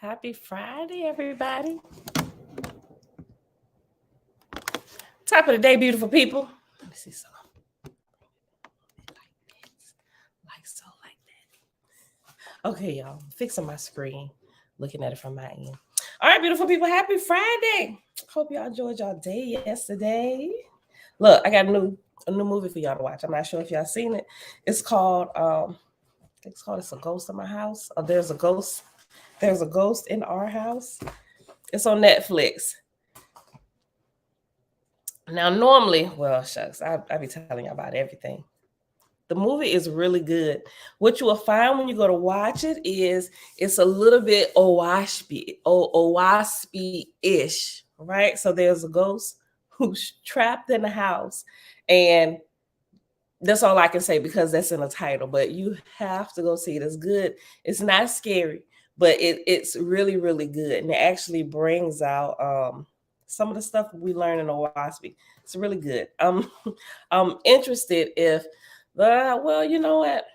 Happy Friday, everybody. Top of the day, beautiful people. Let me see some. Like so, like that. Okay, y'all. Fixing my screen. Looking at it from my end. All right, beautiful people. Happy Friday. Hope y'all enjoyed y'all day yesterday. Look, I got a new movie for y'all to watch. I'm not sure if y'all seen it. It's called It's a Ghost in My House. Or There's a Ghost in Our House. It's on Netflix. Now, normally, well, shucks, I be telling y'all about everything. The movie is really good. What you will find when you go to watch it is it's a little bit owaspy-ish, right? So there's a ghost who's trapped in the house, and that's all I can say because that's in the title. But you have to go see it. It's good. It's not scary, but it's really, really good, and it actually brings out some of the stuff we learn in Owaspy. It's really good. I'm interested if well, you know what?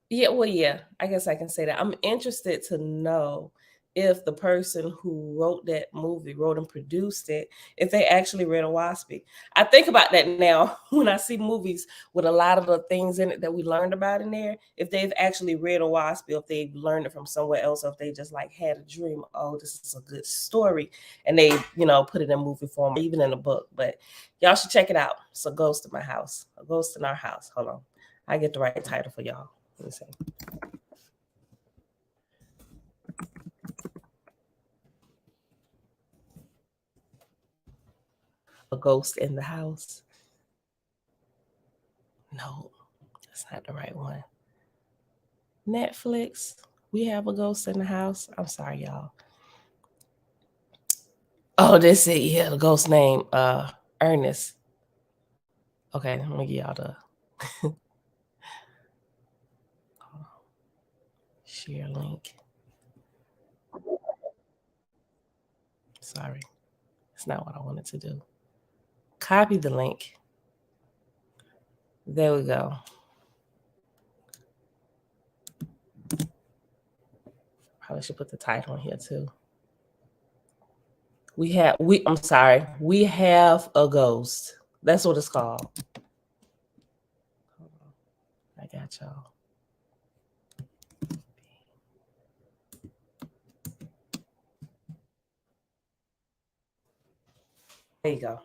Yeah, I guess I can say that. I'm interested to know if the person who wrote that movie, wrote and produced it, if they actually read Owaspy. I think about that now when I see movies with a lot of the things in it that we learned about in there, if they've actually read Owaspy, if they've learned it from somewhere else, or if they just like had a dream, oh, this is a good story, and they, put it in movie form, or even in a book. But y'all should check it out. It's A Ghost in My House. A Ghost in Our House. Hold on. I get the right title for y'all. Let me see. A Ghost in the House. No, that's not the right one. Netflix. We Have a Ghost in the House. I'm sorry, y'all. Oh, this it. Yeah, the ghost name, Ernest. Okay, let me give y'all the share link. Sorry, it's not what I wanted to do. Copy the link. There we go. Probably should put the title on here too. We have a ghost. That's what it's called. Hold on. I got y'all. There you go.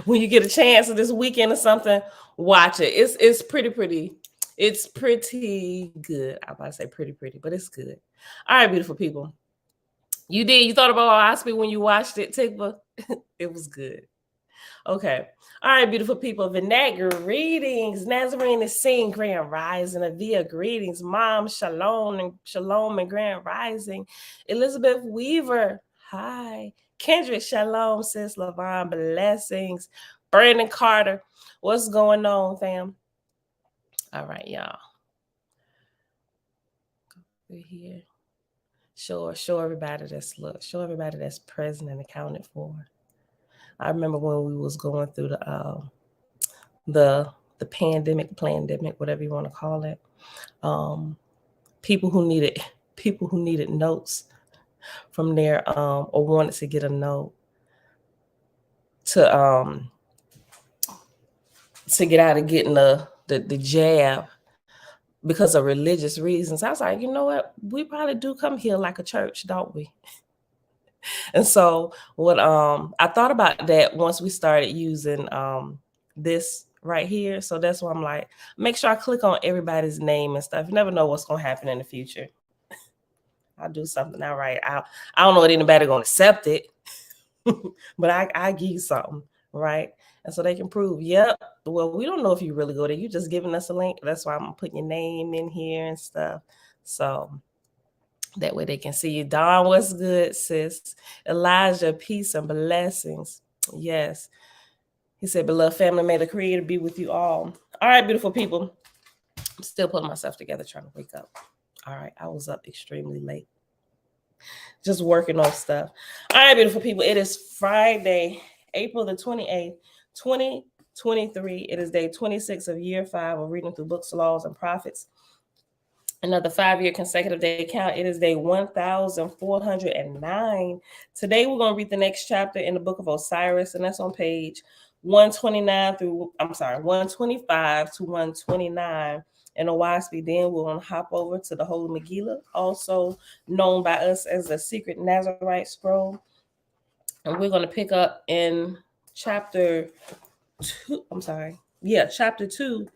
When you get a chance this weekend or something, watch it. It's pretty. It's pretty good. I'm about to say pretty, but it's good. All right, beautiful people. You thought about Owaspy when you watched it, Tigba? It was good. Okay. All right, beautiful people. Vinagre greetings. Nazarene is saying Grand Rising. Avia greetings. Mom, shalom and Grand Rising. Elizabeth Weaver, hi. Kendrick, shalom, sis. Lavon, blessings. Brandon Carter, what's going on, fam? All right, y'all. We're here. Show everybody everybody that's present and accounted for. I remember when we was going through the pandemic, whatever you want to call it. People who needed notes from there, or wanted to get a note to get out of getting the jab because of religious reasons. I was like, you know what? We probably do come here like a church, don't we? And so what I thought about that once we started using this right here. So that's why I'm like, make sure I click on everybody's name and stuff. You never know what's gonna happen in the future. I'll do something all right. I don't know if anybody gonna accept it, but I give you something, right? And so they can prove, yep. Well, we don't know if you really go there. You just giving us a link. That's why I'm putting your name in here and stuff. So that way they can see you. Dawn, what's good, sis? Elijah, peace and blessings. Yes. He said, beloved family, may the Creator be with you all. All right, beautiful people. I'm still putting myself together, trying to wake up. All right, I was up extremely late. Just working on stuff. All right, beautiful people. It is Friday, April the 28th, 2023. It is day 26 of year 5 of reading through books, laws, and prophets. Another 5-year consecutive day count. It is day 1409. Today we're going to read the next chapter in the book of Osiris, and that's on page 125 to 129 in the WASP. Then we're going to hop over to the Holy Megillah, also known by us as the Secret Nazarite Scroll. And we're going to pick up in chapter 2. Chapter 2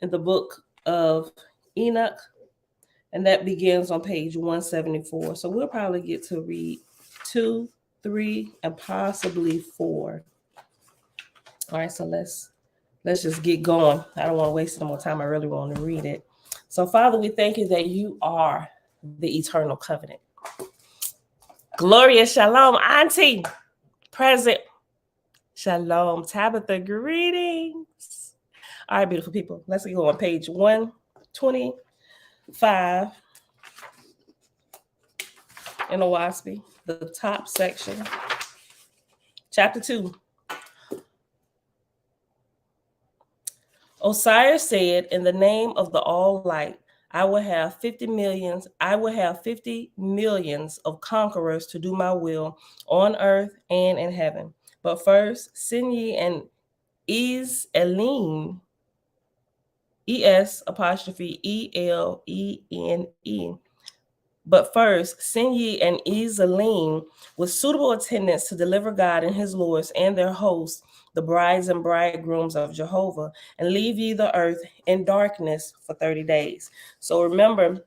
in the book of Enoch. And that begins on page 174. So we'll probably get to read 2, 3, and possibly 4. All right, so let's just get going. I don't want to waste any more time. I really want to read it. So, Father, we thank you that you are the eternal covenant. Gloria, shalom, Auntie, present. Shalom, Tabitha, greetings. All right, beautiful people. Let's go on page 125 in the WASP, the top section, chapter 2. Osiris said, in the name of the All Light, I will have 50 millions of conquerors to do my will on earth and in heaven. But first, send ye an Ezelene, ES''ELENE. But first, send ye an Ezelene with suitable attendants to deliver God and his lords and their hosts, the brides and bridegrooms of Jehovah, and leave ye the earth in darkness for 30 days. So remember,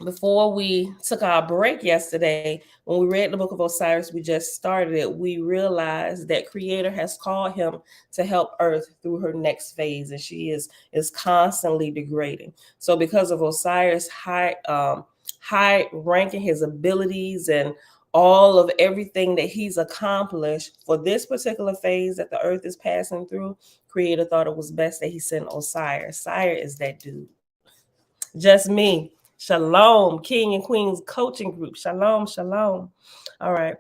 before we took our break yesterday, when we read the book of Osiris, we just started it, we realized that Creator has called him to help Earth through her next phase, and she is constantly degrading. So because of Osiris' high ranking, his abilities, and all of everything that he's accomplished for this particular phase that the Earth is passing through, Creator thought it was best that he sent Osiris. Sire is that dude. Just me. Shalom, King and Queens coaching group. Shalom, shalom. All right.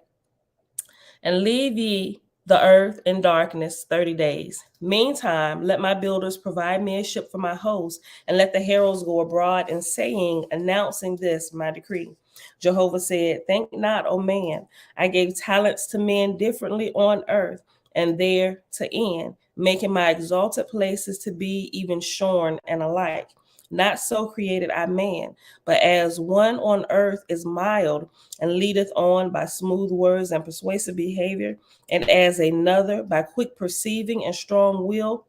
And leave ye the earth in darkness 30 days. Meantime, let my builders provide me a ship for my host, and let the heralds go abroad in saying, announcing this, my decree. Jehovah said, think not, O man, I gave talents to men differently on earth, and there to end, making my exalted places to be even shorn and alike. Not so created I man, but as one on earth is mild and leadeth on by smooth words and persuasive behavior, and as another by quick perceiving and strong will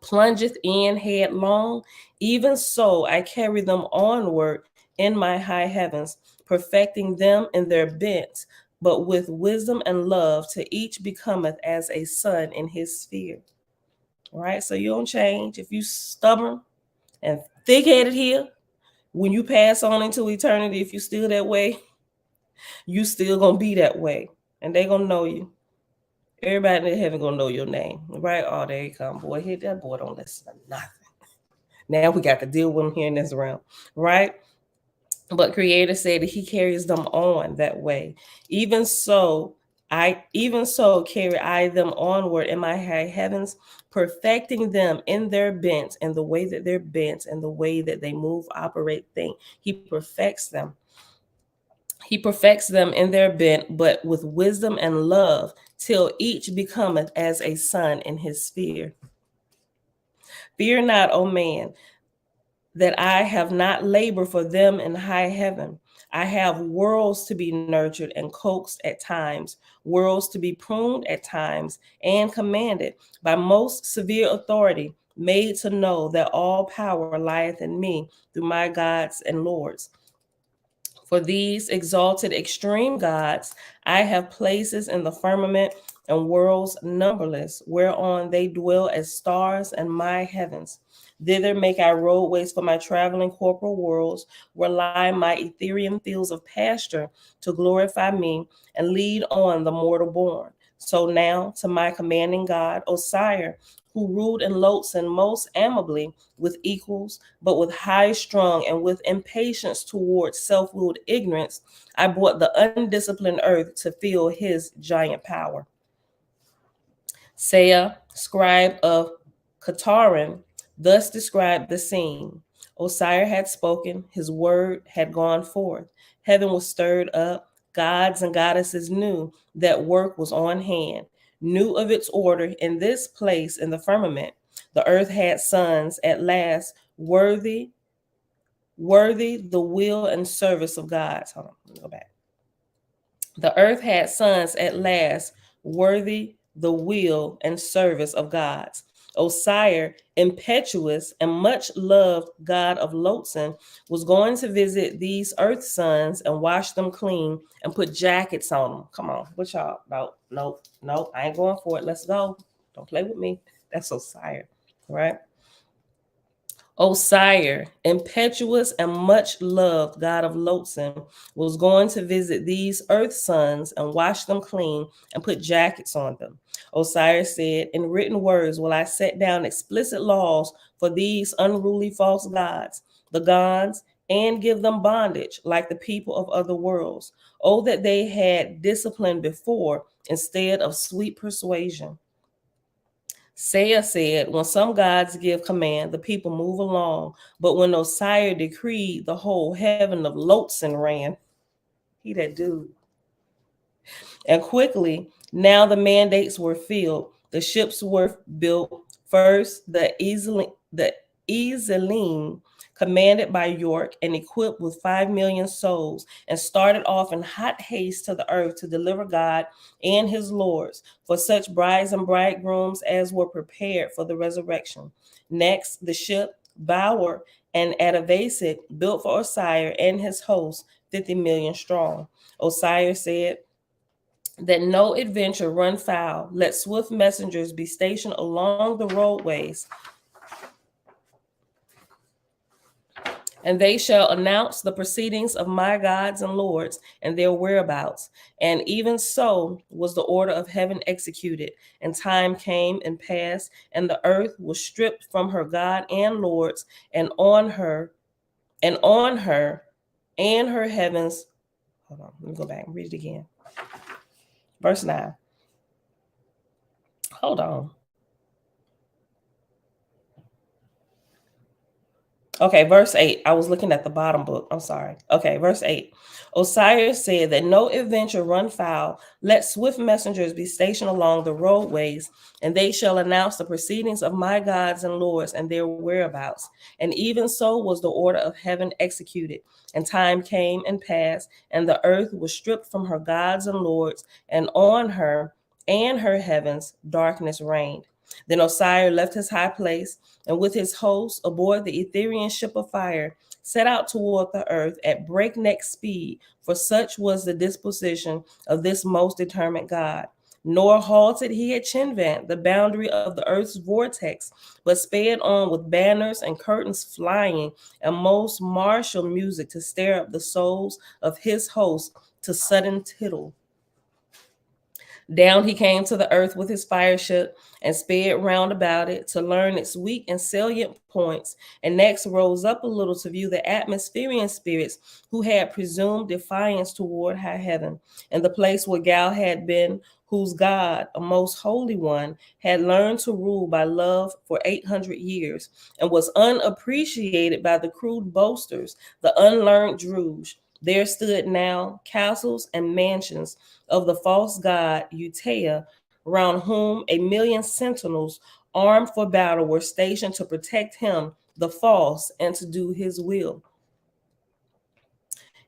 plungeth in headlong, even so I carry them onward in my high heavens, perfecting them in their bent, but with wisdom and love to each becometh as a son in his sphere. All right, so you don't change. If you stubborn and thick-headed here, when you pass on into eternity, if you still that way, you still gonna be that way, and they gonna know you. Everybody in heaven gonna know your name, right? Oh, there you come, boy. Here, that boy don't listen to nothing. Now we got to deal with him here in this realm, right? But Creator said that he carries them on that way. Even so carry I them onward in my high heavens, perfecting them in their bent, and the way that they're bent, and the way that they move, operate, think. He perfects them. He perfects them in their bent, but with wisdom and love, till each becometh as a son in his sphere. Fear not, O man, that I have not labored for them in high heaven. I have worlds to be nurtured and coaxed at times, worlds to be pruned at times, and commanded by most severe authority, made to know that all power lieth in me through my gods and lords. For these exalted extreme gods, I have places in the firmament and worlds numberless, whereon they dwell as stars in my heavens. Thither make I roadways for my traveling corporal worlds, where lie my ethereal fields of pasture to glorify me and lead on the mortal born. So now to my commanding God, Osiris, who ruled in Lotson most amicably with equals, but with high strung and with impatience towards self-willed ignorance, I brought the undisciplined earth to feel his giant power. Saya, scribe of Katarin, thus described the scene. Osiris had spoken, his word had gone forth. Heaven was stirred up. Gods and goddesses knew that work was on hand, knew of its order in this place in the firmament. The earth had sons at last, worthy the will and service of gods. Hold on, let me go back. The earth had sons at last, worthy the will and service of gods. Osiris, impetuous and much loved god of Lotson, was going to visit these earth sons and wash them clean and put jackets on them. Come on, what y'all? No, I ain't going for it. Let's go. Don't play with me. That's Osiris, right? Osiris, impetuous and much loved god of Lotson, was going to visit these earth sons and wash them clean and put jackets on them. Osiris said, in written words will I set down explicit laws for these unruly false gods, the gods, and give them bondage like the people of other worlds. Oh, that they had discipline before instead of sweet persuasion. Saya said, when some gods give command, the people move along. But when Osiris decreed, the whole heaven of Lotson ran. He that dude. And quickly, now the mandates were filled. The ships were built. First, the Ezeline, commanded by York and equipped with 5 million souls, and started off in hot haste to the earth to deliver God and his lords for such brides and bridegrooms as were prepared for the resurrection. Next, the ship Bauer and Atavasic built for Osiris and his host, 50 million strong. Osiris said, that no adventure run foul. Let swift messengers be stationed along the roadways, and they shall announce the proceedings of my gods and lords and their whereabouts. And even so was the order of heaven executed, and time came and passed, and the earth was stripped from her God and lords, and on her and her heavens. Hold on, let me go back and read it again. Verse 9. Hold on. Okay, verse 8. I was looking at the bottom book. I'm sorry. Okay, verse 8. Osiris said that no adventure run foul. Let swift messengers be stationed along the roadways, and they shall announce the proceedings of my gods and lords and their whereabouts. And even so was the order of heaven executed. And time came and passed, and the earth was stripped from her gods and lords, and on her and her heavens darkness reigned. Then Osiris left his high place, and with his hosts aboard the Ethereal ship of fire, set out toward the earth at breakneck speed, for such was the disposition of this most determined God. Nor halted he at Chinvant, the boundary of the earth's vortex, but sped on with banners and curtains flying, and most martial music to stir up the souls of his hosts to sudden tittle. Down he came to the earth with his fire ship and sped round about it to learn its weak and salient points, and next rose up a little to view the atmospherian spirits who had presumed defiance toward high heaven, and the place where Gal had been, whose God, a most holy one, had learned to rule by love for 800 years, and was unappreciated by the crude boasters, the unlearned Druge. There stood now castles and mansions of the false god Utea, round whom 1,000,000 sentinels armed for battle were stationed to protect him, the false, and to do his will.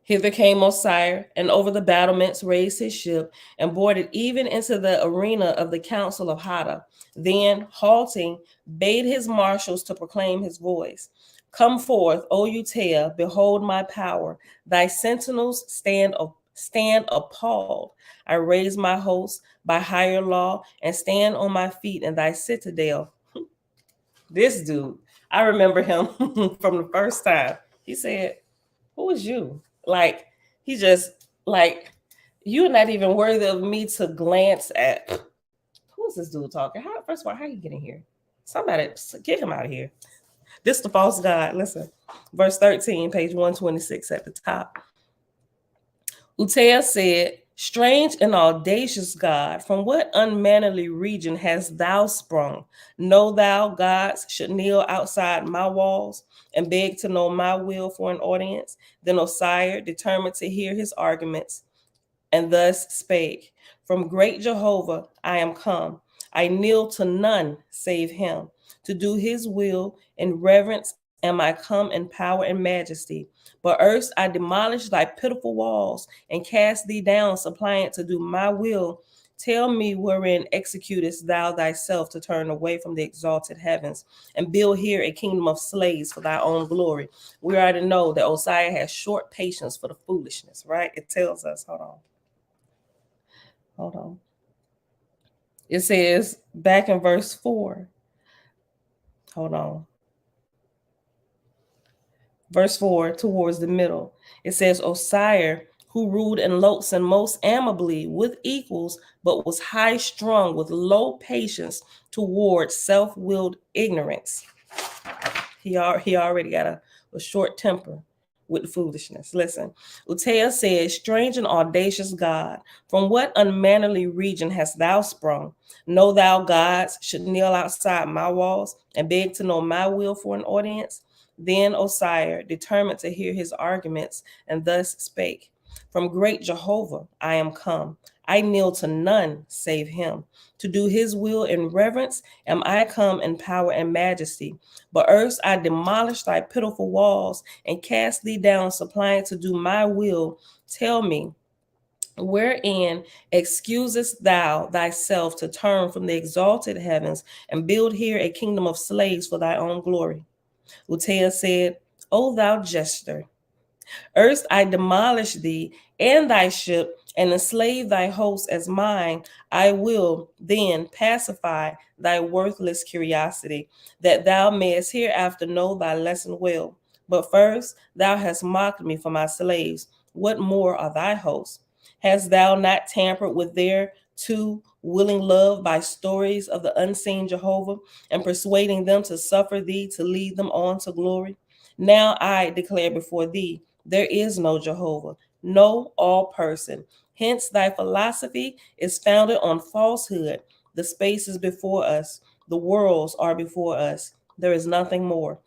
Hither came Osiris, and over the battlements raised his ship, and boarded even into the arena of the council of Hada. Then, halting, bade his marshals to proclaim his voice. Come forth, O Utea, behold my power. Thy sentinels stand appalled. I raise my host by higher law and stand on my feet in thy citadel. This dude, I remember him from the first time. He said, who is you? Like, he just, like, you're not even worthy of me to glance at. Who is this dude talking? First of all, how you get in here? Somebody get him out of here. This the false god. Listen, verse 13, page 126 at the top. Utea said, Strange and audacious God, from what unmannerly region hast thou sprung? Know thou gods should kneel outside my walls and beg to know my will for an audience? Then Osiris, determined to hear his arguments, and thus spake, From great Jehovah I am come. I kneel to none save him. To do his will in reverence am I come in power and majesty. But erst I demolished thy pitiful walls and cast thee down, suppliant to do my will. Tell me wherein executest thou thyself to turn away from the exalted heavens and build here a kingdom of slaves for thy own glory. We already know that Osiris has short patience for the foolishness, right? It tells us, hold on. It says back in verse 4. Hold on. Verse 4 towards the middle. It says, Osiris, who ruled in Lotson most amiably with equals, but was high strung with low patience toward self-willed ignorance. He already got a short temper with the foolishness. Listen, Utea says, Strange and audacious God, from what unmannerly region hast thou sprung? Know thou gods should kneel outside my walls and beg to know my will for an audience? Then Osiris, determined to hear his arguments, and thus spake, From great Jehovah I am come. I kneel to none save him. To do his will in reverence am I come in power and majesty. But erst I demolished thy pitiful walls and cast thee down, supplying to do my will. Tell me, wherein excusest thou thyself to turn from the exalted heavens and build here a kingdom of slaves for thy own glory? Utea said, O thou jester, erst I demolish thee and thy ship and enslave thy host as mine. I will then pacify thy worthless curiosity, that thou mayest hereafter know thy lesson well. But first, thou hast mocked me for my slaves. What more are thy hosts? Hast thou not tampered with their too willing love by stories of the unseen Jehovah and persuading them to suffer thee to lead them on to glory? Now I declare before thee, there is no Jehovah, no all person. Hence thy philosophy is founded on falsehood. The space is before us, the worlds are before us. There is nothing more.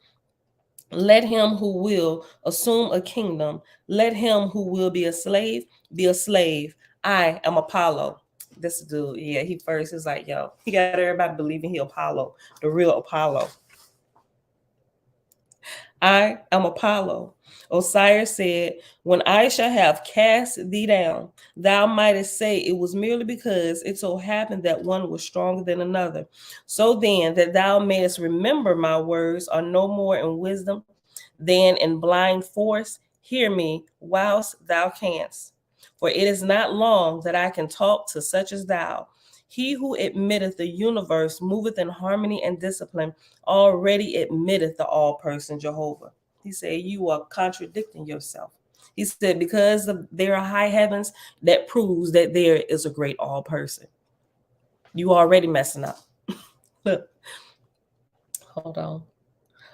Let him who will assume a kingdom, let him who will be a slave be a slave. I am Apollo. This dude, yeah, he first is like, yo, he got everybody believing he Apollo, the real Apollo. I am Apollo. Osiris said, When I shall have cast thee down, thou mightest say it was merely because it so happened that one was stronger than another. So then, that thou mayest remember my words are no more in wisdom than in blind force, hear me whilst thou canst. For it is not long that I can talk to such as thou. He who admitteth the universe moveth in harmony and discipline, already admitteth the all-person Jehovah. He said, you are contradicting yourself. He said, because there are high heavens, that proves that there is a great all-person. You already messing up. Look, hold on.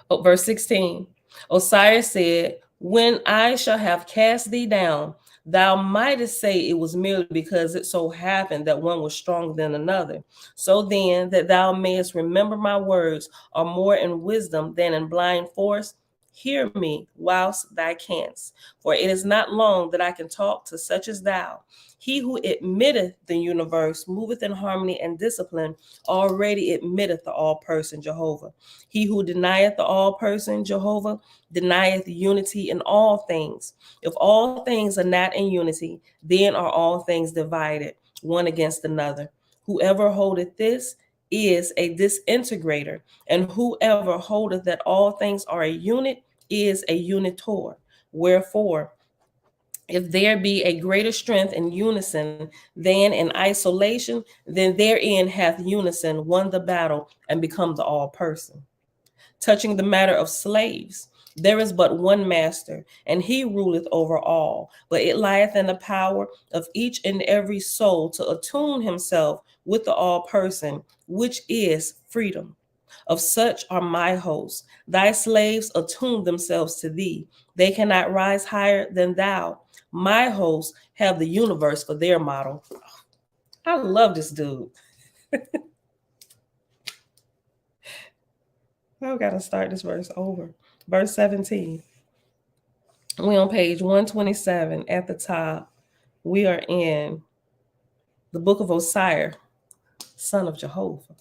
Oh, verse 16. Osiris said, When I shall have cast thee down, thou mightest say it was merely because it so happened that one was stronger than another. So then, that thou mayest remember my words are more in wisdom than in blind force, hear me whilst thou canst. For it is not long that I can talk to such as thou. He who admitteth the universe moveth in harmony and discipline, already admitteth the all-person Jehovah. He who denieth the all-person Jehovah denieth unity in all things. If all things are not in unity, then are all things divided, one against another. Whoever holdeth this is a disintegrator, and whoever holdeth that all things are a unit is a unitor. Wherefore, if there be a greater strength in unison than in isolation, then therein hath unison won the battle and become the all-person. Touching the matter of slaves, there is but one master, and he ruleth over all. But it lieth in the power of each and every soul to attune himself with the all-person, which is freedom. Of such are my hosts. Thy slaves attune themselves to thee. They cannot rise higher than thou. My hosts have the universe for their model. I love this dude. I gotta start this verse over. Verse 17. We on page 127 at the top. We are in the book of Osiris, son of Jehovah.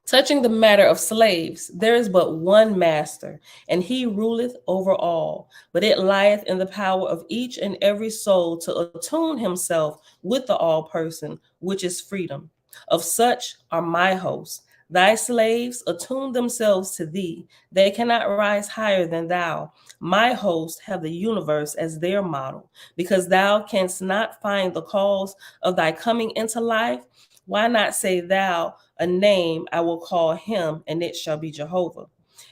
Touching the matter of slaves, there is but one master, and he ruleth over all. But it lieth in the power of each and every soul to attune himself with the all person, which is freedom. Of such are my hosts. Thy slaves attune themselves to thee. They cannot rise higher than thou. My hosts have the universe as their model. Because thou canst not find the cause of thy coming into life, why not say thou, a name I will call him, and it shall be Jehovah.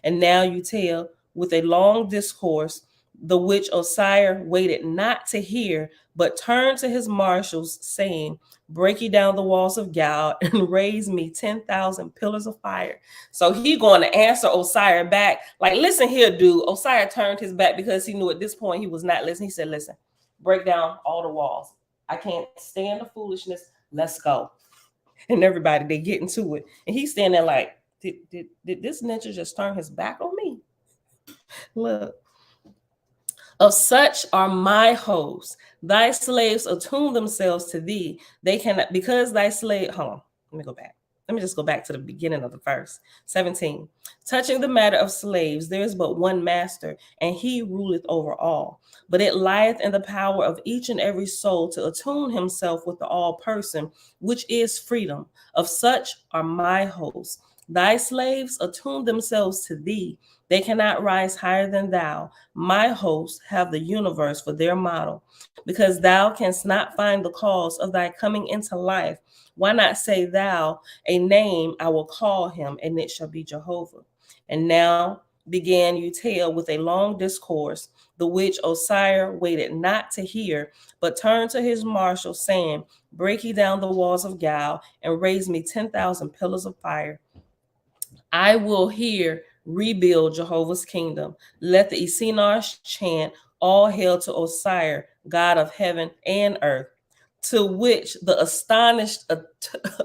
And now you tell with a long discourse, the which Osiris waited not to hear, but turned to his marshals, saying, break ye down the walls of Gal and raise me 10,000 pillars of fire. So he going to answer Osiris back, like, listen here, dude. Osiris turned his back because he knew at this point he was not listening. He said, listen, break down all the walls. I can't stand the foolishness. Let's go. And everybody, they get into it. And he's standing there like, did this ninja just turn his back on me? Look. Of such are my hosts. Thy slaves attune themselves to thee. They cannot, because thy slave, hold on, let me go back. Let me just go back to the beginning of the verse. 17. Touching the matter of slaves, there is but one master, and he ruleth over all. But it lieth in the power of each and every soul to attune himself with the all person, which is freedom. Of such are my hosts. Thy slaves attune themselves to thee. They cannot rise higher than thou. My hosts have the universe for their model. Because thou canst not find the cause of thy coming into life, why not say thou, a name I will call him, and it shall be Jehovah. And now began you tell with a long discourse, the which Osiris waited not to hear, but turned to his marshal, saying, break ye down the walls of Gal, and raise me 10,000 pillars of fire. I will here rebuild Jehovah's kingdom. Let the Esinars chant, all hail to Osiris, God of heaven and earth. To which the astonished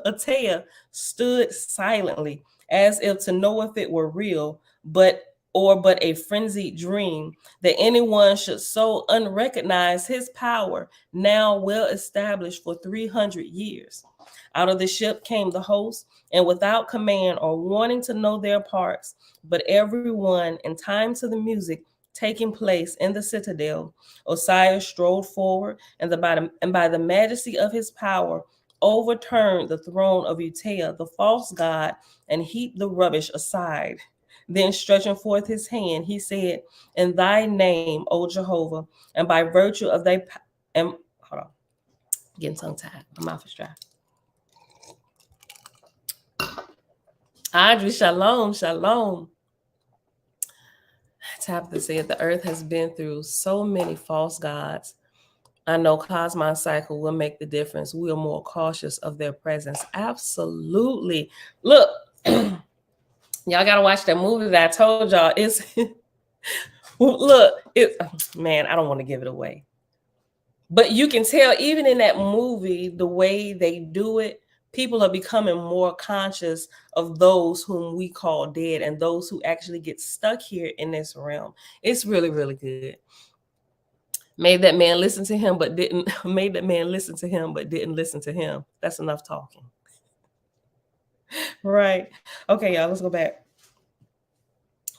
Atea stood silently, as if to know if it were real, but a frenzied dream, that anyone should so unrecognize his power, now well established for 300 years. Out of the ship came the host, and without command or wanting to know their parts, but everyone in time to the music taking place in the citadel, Osiris strode forward, and by the majesty of his power overturned the throne of Utea, the false god, and heaped the rubbish aside. Then stretching forth his hand, he said, in thy name, O Jehovah, and by virtue of thy and hold on, getting tongue tied, my mouth is dry. Audrey, shalom, shalom. Tabitha said the earth has been through so many false gods. I know Cosmos Cycle will make the difference. We are more cautious of their presence. Absolutely. Look, y'all got to watch that movie that I told y'all. It's look, man, I don't want to give it away. But you can tell even in that movie, the way they do it, people are becoming more conscious of those whom we call dead and those who actually get stuck here in this realm. It's really, really good. Made that man listen to him, but didn't listen to him. That's enough talking. Right. Okay, y'all, let's go back.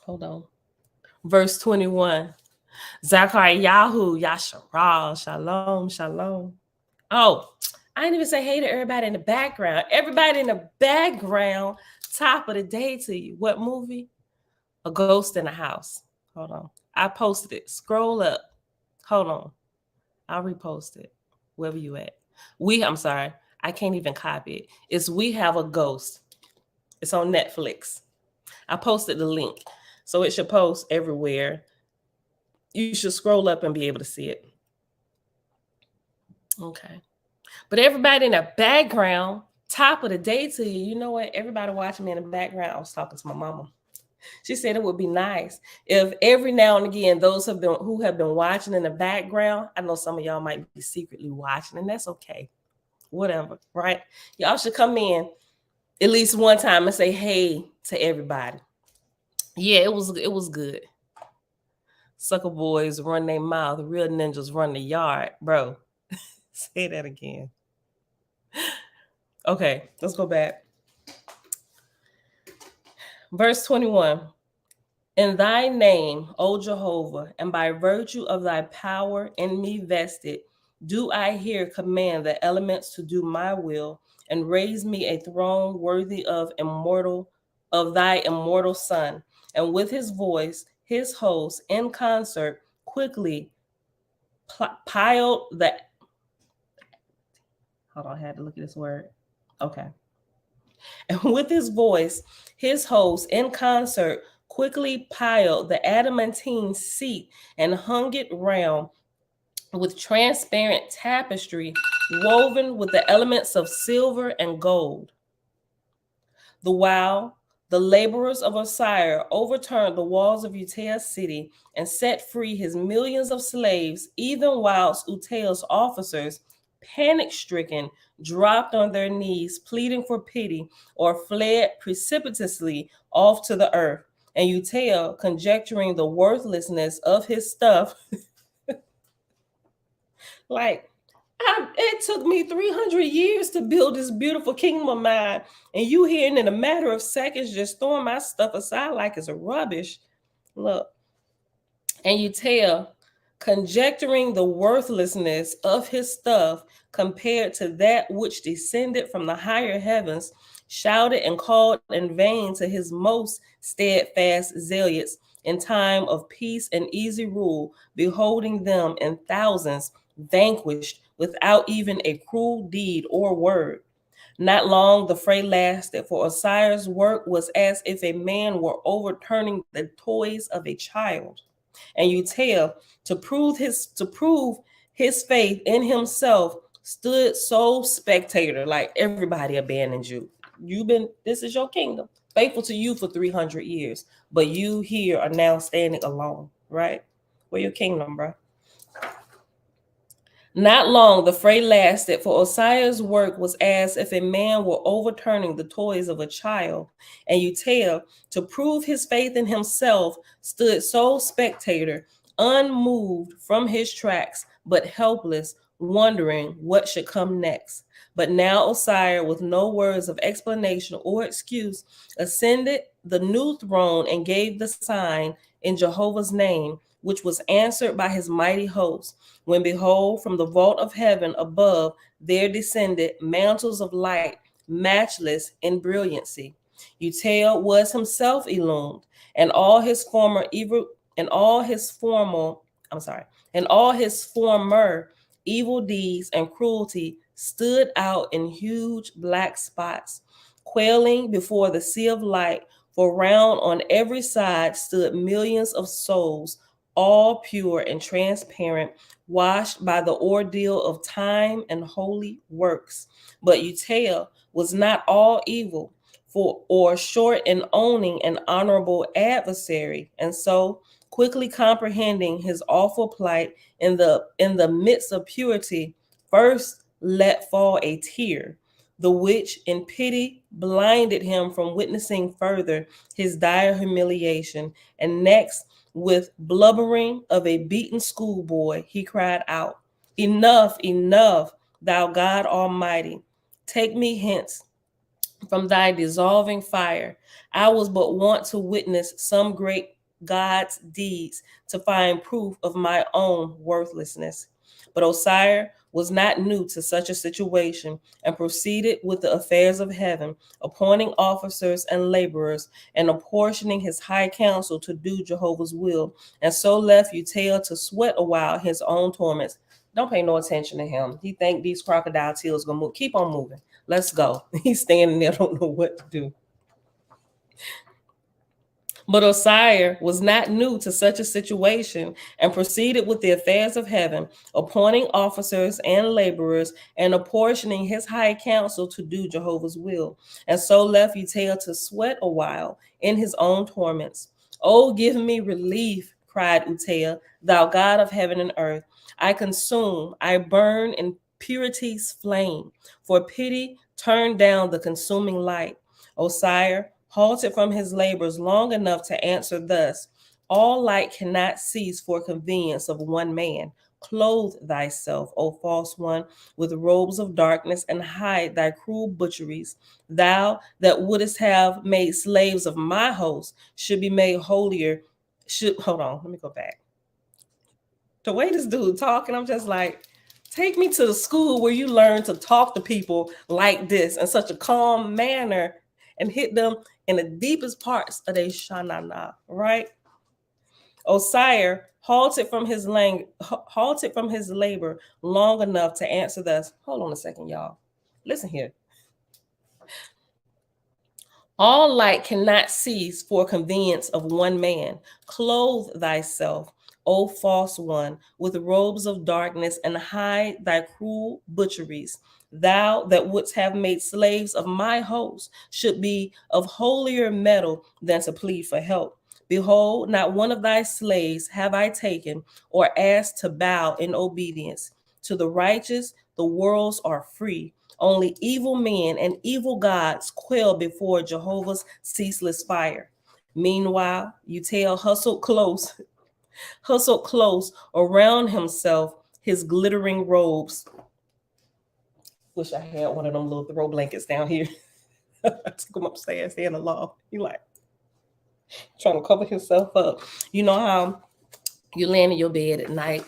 Hold on. Verse 21. Zachariahu, Yasharal, Shalom, Shalom. Oh, I didn't even say hey to everybody in the background. Everybody in the background, top of the day to you. What movie? A Ghost in a House. Hold on. I posted it. Scroll up. Hold on. I'll repost it. Wherever you at. I'm sorry. I can't even copy it. It's We Have a Ghost. It's on Netflix. I posted the link. So it should post everywhere. You should scroll up and be able to see it. Okay. But everybody in the background, Top of the day to you. You know what? Everybody watching me in the background. I was talking to my mama. She said it would be nice if every now and again those who have been watching in the background, I know some of y'all might be secretly watching, and that's okay. Whatever, right? Y'all should come in at least one time and say hey to everybody. Yeah, it was good. Sucker boys run their mouth, real ninjas run the yard, bro. Say that again. Okay, let's go back. Verse 21. In thy name, O Jehovah, and by virtue of thy power in me vested, do I here command the elements to do my will, and raise me a throne worthy of thy immortal Son. And with his voice, his hosts in concert quickly piled the. Hold on, I had to look at this word. Okay. And with his voice, his hosts in concert quickly piled the adamantine seat and hung it round with transparent tapestry woven with the elements of silver and gold. The while the laborers of Osiris overturned the walls of Uta's city and set free his millions of slaves, even whilst Uta's officers, panic-stricken, dropped on their knees, pleading for pity, or fled precipitously off to the earth. And Uta, conjecturing the worthlessness of his stuff, like, it took me 300 years to build this beautiful kingdom of mine, and you here in a matter of seconds just throwing my stuff aside like it's a rubbish. Look, and Uta, conjecturing the worthlessness of his stuff compared to that which descended from the higher heavens, shouted and called in vain to his most steadfast zealots in time of peace and easy rule, beholding them in thousands vanquished without even a cruel deed or word. Not long the fray lasted, for Osiris' work was as if a man were overturning the toys of a child. And Uta, to prove his faith in himself, stood sole spectator, like everybody abandoned you. This is your kingdom, faithful to you for 300 years, but you here are now standing alone, right? Where your kingdom, bro? Not long the fray lasted, for Osiris' work was as if a man were overturning the toys of a child. And Uta, to prove his faith in himself, stood sole spectator, unmoved from his tracks, but helpless, wondering what should come next. But now Osiris, with no words of explanation or excuse, ascended the new throne and gave the sign in Jehovah's name, which was answered by his mighty host. When behold, from the vault of heaven above there descended mantles of light, matchless in brilliancy. Uta was himself illumined, and all his former evil deeds and cruelty stood out in huge black spots, quailing before the sea of light. For round on every side stood millions of souls, all pure and transparent, washed by the ordeal of time and holy works. But Uta was not all evil, or short in owning an honorable adversary, and so, quickly comprehending his awful plight, in the midst of purity, first let fall a tear, the which in pity blinded him from witnessing further his dire humiliation, and next, with blubbering of a beaten schoolboy, he cried out, "Enough, enough, thou God Almighty! Take me hence from thy dissolving fire. I was but wont to witness some great God's deeds to find proof of my own worthlessness." But Osiris was not new to such a situation, and proceeded with the affairs of heaven, appointing officers and laborers, and apportioning his high council to do Jehovah's will, and so left Uta to sweat a while his own torments. Don't pay no attention to him. He think these crocodile tears gonna move. Keep on moving. Let's go. He's standing there, don't know what to do. But Osiris was not new to such a situation and proceeded with the affairs of heaven, appointing officers and laborers and apportioning his high council to do Jehovah's will, and so left Uziel to sweat a while in his own torments. Oh, give me relief, cried Uziel, thou God of heaven and earth. I consume, I burn in purity's flame. For pity, turn down the consuming light. Osiris halted from his labors long enough to answer thus: all light cannot cease for convenience of one man. Clothe thyself, O false one, with robes of darkness, and hide thy cruel butcheries. Thou that wouldest have made slaves of my host should be made holier. Hold on, let me go back. The way this dude talking, I'm just like, take me to the school where you learn to talk to people like this in such a calm manner and hit them in the deepest parts of their shanana, right? Osiris halted from his labor long enough to answer thus. Hold on a second, y'all. Listen here. All light cannot cease for convenience of one man. Clothe thyself, O false one, with robes of darkness, and hide thy cruel butcheries. Thou that wouldst have made slaves of my host should be of holier metal than to plead for help. Behold, not one of thy slaves have I taken or asked to bow in obedience. To the righteous, the worlds are free. Only evil men and evil gods quail before Jehovah's ceaseless fire. Meanwhile, Uziel hustled close around himself his glittering robes. Wish I had one of them little throw blankets down here. I took him upstairs in the loft. He like trying to cover himself up. You know how you land in your bed at night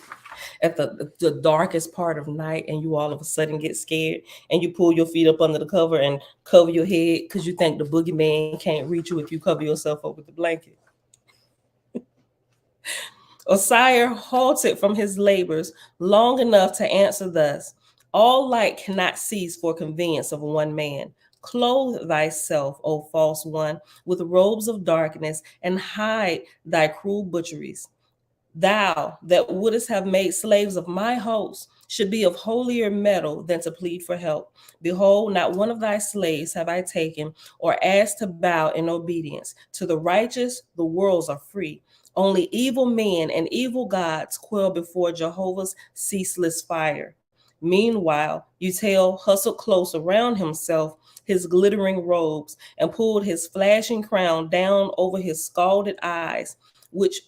at the darkest part of night, and you all of a sudden get scared and you pull your feet up under the cover and cover your head because you think the boogeyman can't reach you if you cover yourself up with the blanket. Osiris halted from his labors long enough to answer thus: all light cannot cease for convenience of one man. Clothe thyself, O false one, with robes of darkness, and hide thy cruel butcheries. Thou that wouldest have made slaves of my host should be of holier metal than to plead for help. Behold, not one of thy slaves have I taken or asked to bow in obedience. To the righteous, the worlds are free. Only evil men and evil gods quail before Jehovah's ceaseless fire. Meanwhile, Uziel hustled close around himself his glittering robes and pulled his flashing crown down over his scalded eyes, which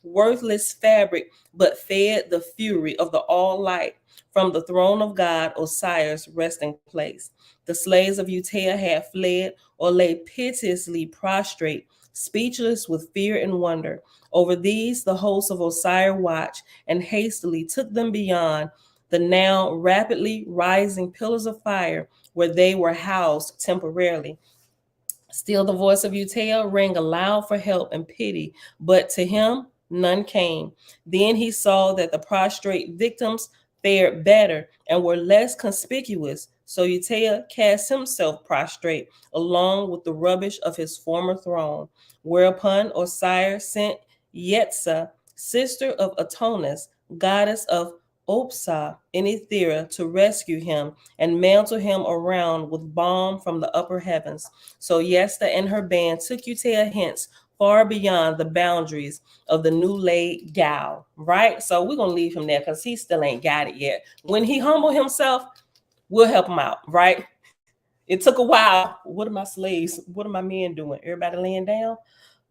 worthless fabric but fed the fury of the all light. From the throne of God, Osiris' resting place, the slaves of Uziel had fled or lay piteously prostrate, speechless with fear and wonder. Over these the hosts of Osiris watched and hastily took them beyond the now rapidly rising pillars of fire where they were housed temporarily. Still the voice of Uziel rang aloud for help and pity, but to him none came. Then he saw that the prostrate victims fared better and were less conspicuous, so Uziel cast himself prostrate along with the rubbish of his former throne, whereupon Osiris sent Yetsa, sister of Adonis, goddess of Opsa in Ethera, to rescue him and mantle him around with balm from the upper heavens. So Yesta and her band took Uziel hence far beyond the boundaries of the new laid gal, right? So we're going to leave him there because he still ain't got it yet. When he humble himself, we'll help him out, right? It took a while. What are my slaves? What are my men doing? Everybody laying down?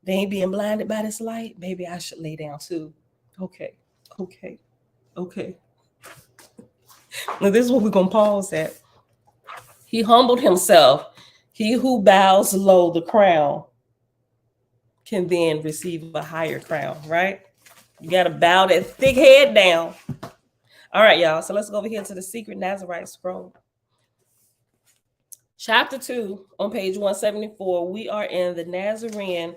They ain't being blinded by this light? Maybe I should lay down too. Okay. Now this is what we're going to pause at. He humbled himself. He who bows low the crown can then receive a higher crown, right? You got to bow that thick head down. All right, y'all. So let's go over here to the secret Nazarite scroll. Chapter 2 on page 174. We are in the Nazarene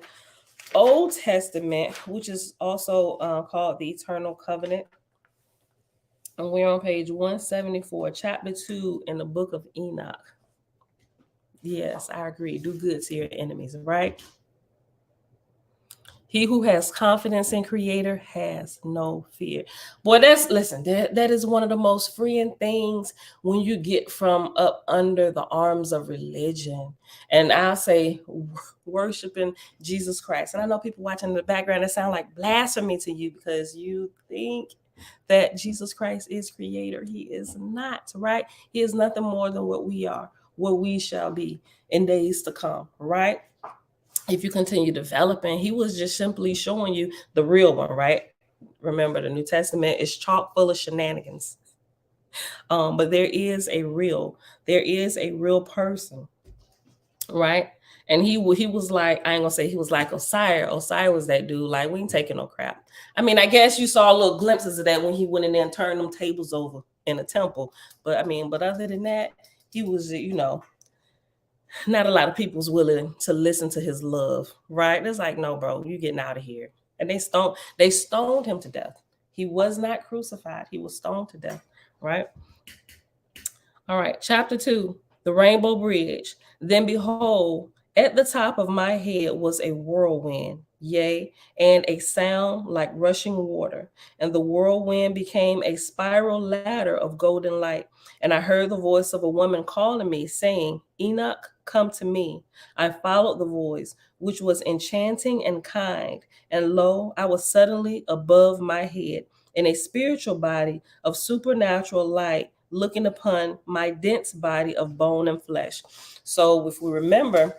Old Testament, which is also called the Eternal Covenant. And we're on page 174, chapter 2 in the book of Enoch. Yes, I agree. Do good to your enemies, right? He who has confidence in Creator has no fear. Boy, that is one of the most freeing things when you get from up under the arms of religion. And I'll say worshiping Jesus Christ. And I know people watching in the background that sound like blasphemy to you because you think that Jesus Christ is Creator. He is not, right? He is nothing more than what we are, what we shall be in days to come, right? If you continue developing, he was just simply showing you the real one, right? Remember, the New Testament is chock full of shenanigans. But there is a real person, right? And he was like, I ain't gonna say he was like Osiris. Osiris was that dude, like, we ain't taking no crap. I mean, I guess you saw little glimpses of that when he went in there and turned them tables over in the temple. But I mean, but other than that, he was, not a lot of people's willing to listen to his love, right? It's like, no, bro, you getting out of here. And they stoned him to death. He was not crucified. He was stoned to death, right? All right, chapter 2, the Rainbow Bridge. Then behold, at the top of my head was a whirlwind, yea, and a sound like rushing water. And the whirlwind became a spiral ladder of golden light. And I heard the voice of a woman calling me, saying, Enoch, come to me. I followed the voice, which was enchanting and kind. And lo, I was suddenly above my head in a spiritual body of supernatural light, looking upon my dense body of bone and flesh. So if we remember,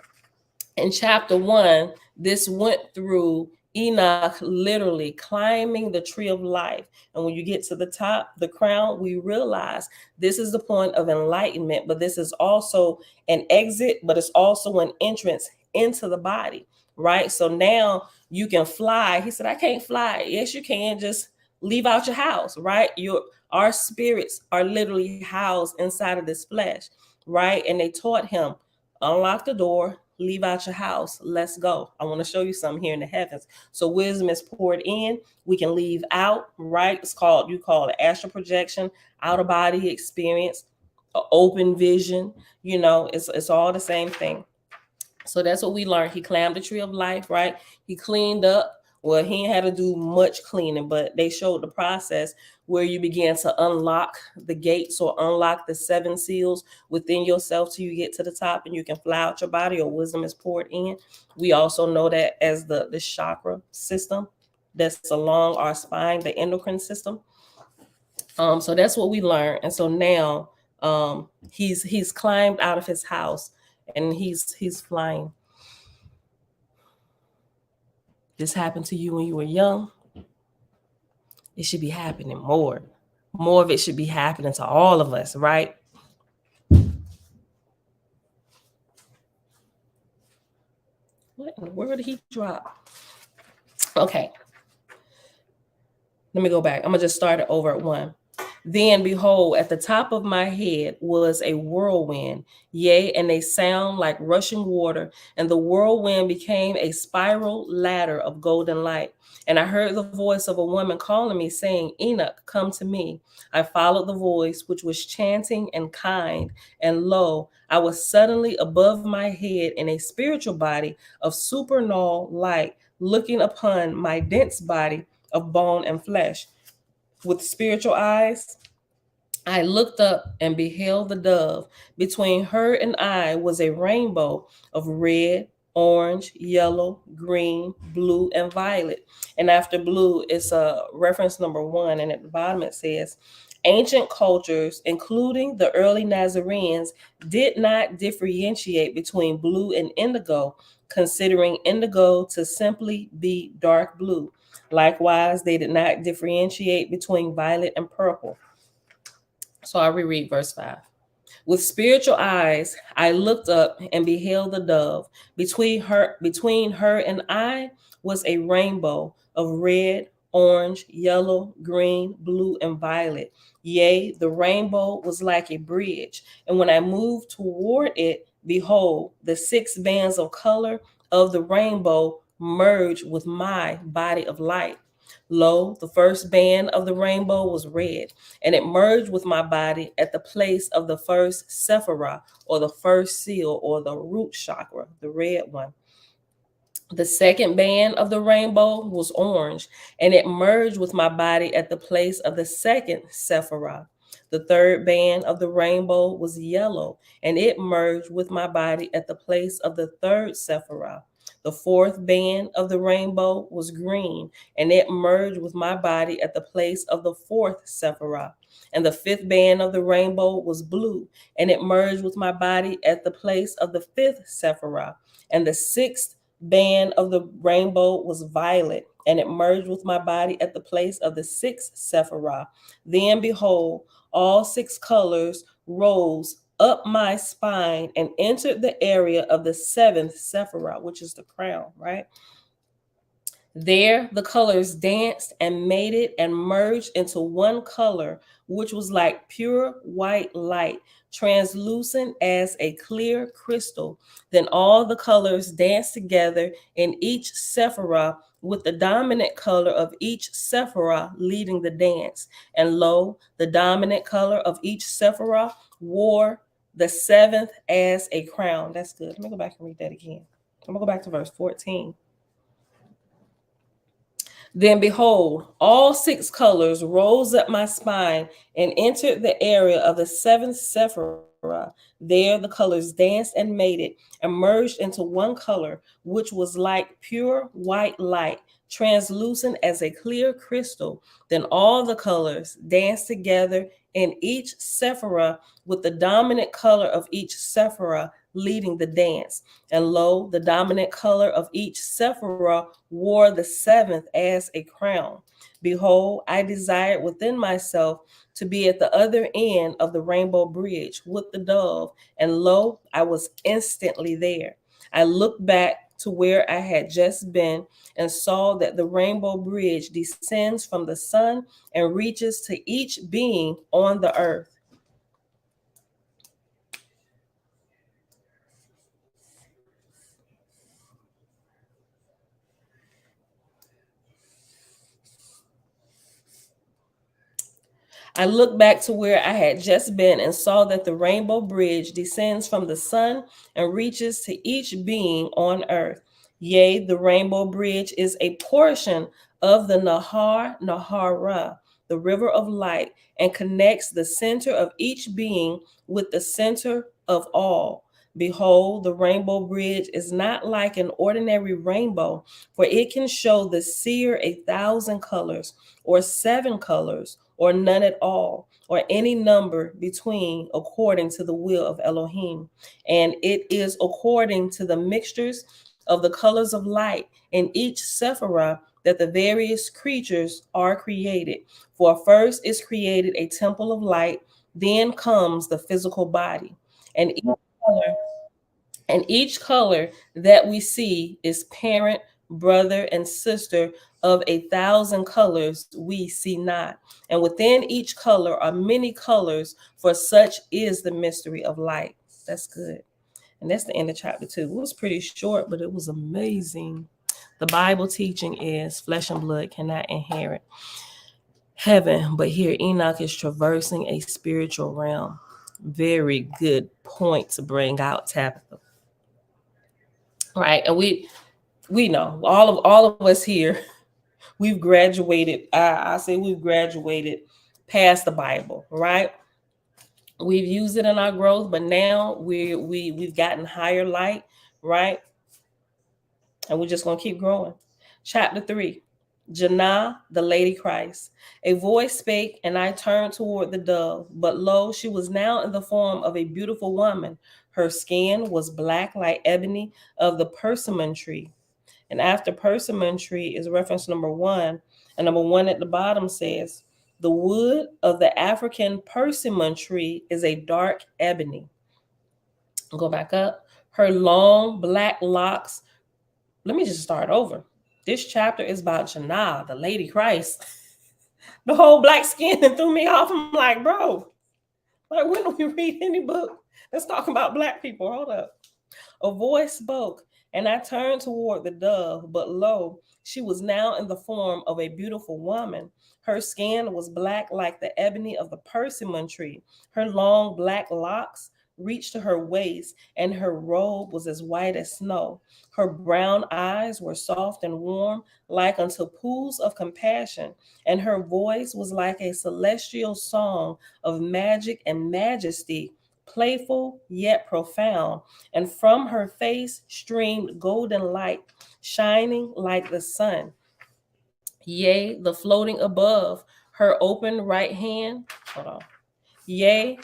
in chapter 1, this went through Enoch literally climbing the tree of life. And when you get to the top, the crown, we realize this is the point of enlightenment, but this is also an exit, but it's also an entrance into the body, right? So now you can fly. He said, I can't fly. Yes, you can. Just leave out your house, right? Our spirits are literally housed inside of this flesh, right? And they taught him, unlock the door, leave out your house, let's go. I want to show you something here in the heavens. So wisdom is poured in, we can leave out, right? You call it astral projection, out of body experience, open vision, it's all the same thing. So that's what we learned. He climbed the tree of life, right? He cleaned up. Well, he ain't had to do much cleaning, but they showed the process where you begin to unlock the gates or unlock the 7 seals within yourself till you get to the top and you can fly out your body, or wisdom is poured in. We also know that as the chakra system that's along our spine, the endocrine system. So that's what we learned. And so now he's climbed out of his house and he's flying. This happened to you when you were young. It should be happening more. More of it should be happening to all of us, right? What in the world did he drop? Okay. Let me go back. I'm going to just start it over at 1. Then behold, at the top of my head was a whirlwind, yea, and a sound like rushing water, and the whirlwind became a spiral ladder of golden light. And I heard the voice of a woman calling me, saying, Enoch, come to me. I followed the voice, which was chanting and kind, and lo, I was suddenly above my head in a spiritual body of supernal light, looking upon my dense body of bone and flesh. With spiritual eyes, I looked up and beheld the dove. Between her and I was a rainbow of red, orange, yellow, green, blue, and violet. And after blue, it's a reference number 1. And at the bottom it says, ancient cultures, including the early Nazarenes, did not differentiate between blue and indigo, considering indigo to simply be dark blue. Likewise, they did not differentiate between violet and purple. So I'll reread verse 5. With spiritual eyes, I looked up and beheld the dove. Between her and I was a rainbow of red, orange, yellow, green, blue, and violet. Yea, the rainbow was like a bridge. And when I moved toward it, behold, the 6 bands of color of the rainbow merged with my body of light. Lo, the first band of the rainbow was red, and it merged with my body at the place of the first sephirah, or the first seal, or the root chakra, the red one. The second band of the rainbow was orange, and it merged with my body at the place of the second Sephirah. The third band of the rainbow was yellow, and it merged with my body at the place of the third Sephirah. The fourth band of the rainbow was green, and it merged with my body at the place of the fourth Sephirah. And the fifth band of the rainbow was blue, and it merged with my body at the place of the fifth Sephirah. And the sixth band of the rainbow was violet, and it merged with my body at the place of the sixth Sephirah. Then behold, all six colors rose up my spine and entered the area of the seventh Sephirah, which is the crown, right? There the colors danced and mated and merged into one color, which was like pure white light, translucent as a clear crystal. Then all the colors danced together in each Sephirah, with the dominant color of each Sephirah leading the dance. And lo, the dominant color of each Sephirah wore the seventh as a crown. That's good. Let me go back and read that again. I'm going to go back to verse 14. Then behold, all six colors rose up my spine and entered the area of the seventh Sephirah. There the colors danced and mated and merged into one color, which was like pure white light, translucent as a clear crystal. Then all the colors danced together in each Sephirah, with the dominant color of each Sephirah leading the dance. And lo, the dominant color of each Sephirah wore the seventh as a crown. Behold, I desired within myself to be at the other end of the rainbow bridge with the dove, and lo, I was instantly there. I looked back to where I had just been and saw that the rainbow bridge descends from the sun and reaches to each being on the earth. I looked back to where I had just been and saw that the rainbow bridge descends from the sun and reaches to each being on earth. Yea, the rainbow bridge is a portion of the Nahara, the river of light, and connects the center of each being with the center of all. Behold, the rainbow bridge is not like an ordinary rainbow, for it can show the seer 1,000 colors, or 7 colors, or none at all, or any number between, according to the will of Elohim. And it is according to the mixtures of the colors of light in each Sephirah that the various creatures are created. For first is created a temple of light, then comes the physical body. And color, and each color that we see is parent, brother, and sister of 1,000 colors we see not. And within each color are many colors, for such is the mystery of light. That's good. And that's the end of chapter 2. It was pretty short, but it was amazing. The Bible teaching is flesh and blood cannot inherit heaven, but here Enoch is traversing a spiritual realm. Very good point to bring out, Tabitha. Right, and we know all of us here, we've graduated. I say we've graduated past the Bible, right? We've used it in our growth, but now we've gotten higher light, right? And we're just gonna keep growing. Chapter 3. Janah, the Lady Christ. A voice spake, and I turned toward the dove, but lo, she was now in the form of a beautiful woman. Her skin was black like ebony of the persimmon tree. And after persimmon tree is reference number 1, and number 1 at the bottom says, the wood of the African persimmon tree is a dark ebony. Go back up. Her long black locks. Let me just start over. This chapter is about Janah, the Lady Christ. The whole black skin and threw me off. I'm like, bro, like, when do we read any book that's talking about black people? Hold up. A voice spoke, and I turned toward the dove, but lo, she was now in the form of a beautiful woman. Her skin was black like the ebony of the persimmon tree. Her long black locks reached to her waist, and her robe was as white as snow. Her brown eyes were soft and warm, like unto pools of compassion, and her voice was like a celestial song of magic and majesty, playful yet profound. And from her face streamed golden light, shining like the sun. Yea, the floating above her open right hand, hold on. Yea,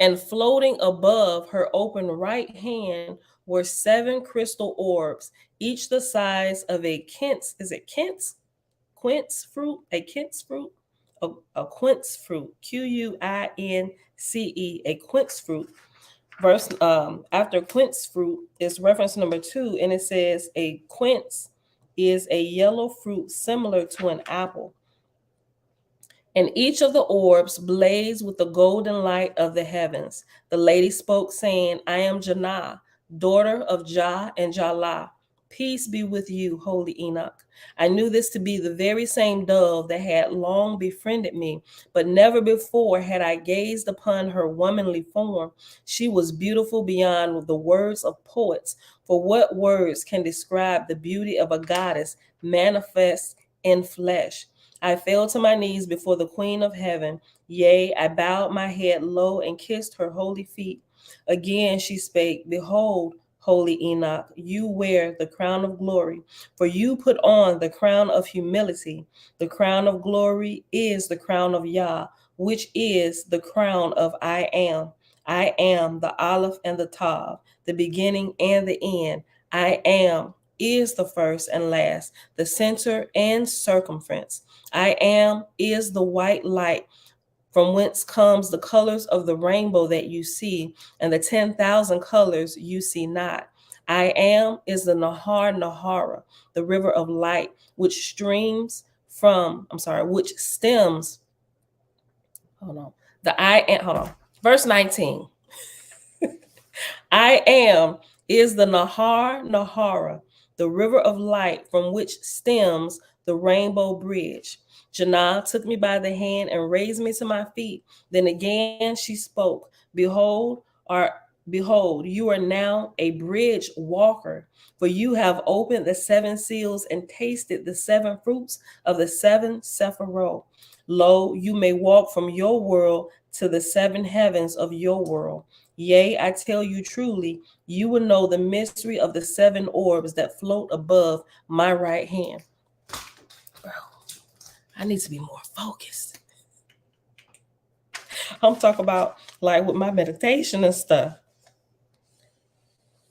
and floating above her open right hand were 7 crystal orbs, each the size of a quince. Is it quince? Quince fruit? A quince fruit? A quince fruit. Quince, a quince fruit. Verse after quince fruit is reference number 2, and it says a quince is a yellow fruit similar to an apple. And each of the orbs blazed with the golden light of the heavens. The lady spoke, saying, I am Janah, daughter of Jah and Jalah. Peace be with you, holy Enoch. I knew this to be the very same dove that had long befriended me, but never before had I gazed upon her womanly form. She was beautiful beyond the words of poets, for what words can describe the beauty of a goddess manifest in flesh? I fell to my knees before the Queen of Heaven. Yea, I bowed my head low and kissed her holy feet. Again she spake, Behold, holy Enoch, you wear the crown of glory, for you put on the crown of humility. The crown of glory is the crown of Yah, which is the crown of I am. I am the Aleph and the Tav, the beginning and the end. I am is the first and last, the center and circumference. I am is the white light from whence comes the colors of the rainbow that you see, and the 10,000 colors you see not. I am is the Nahara, the river of light, which stems, hold on, verse 19. I am is the Nahara, the river of light from which stems the rainbow bridge. Janah took me by the hand and raised me to my feet. Then again she spoke, Behold, you are now a bridge walker, for you have opened the 7 seals and tasted the 7 fruits of the 7 Sephiroth. Lo, you may walk from your world to the 7 heavens of your world. Yea, I tell you truly, you will know the mystery of the 7 orbs that float above my right hand. Bro, I need to be more focused. I'm talking about like with my meditation and stuff.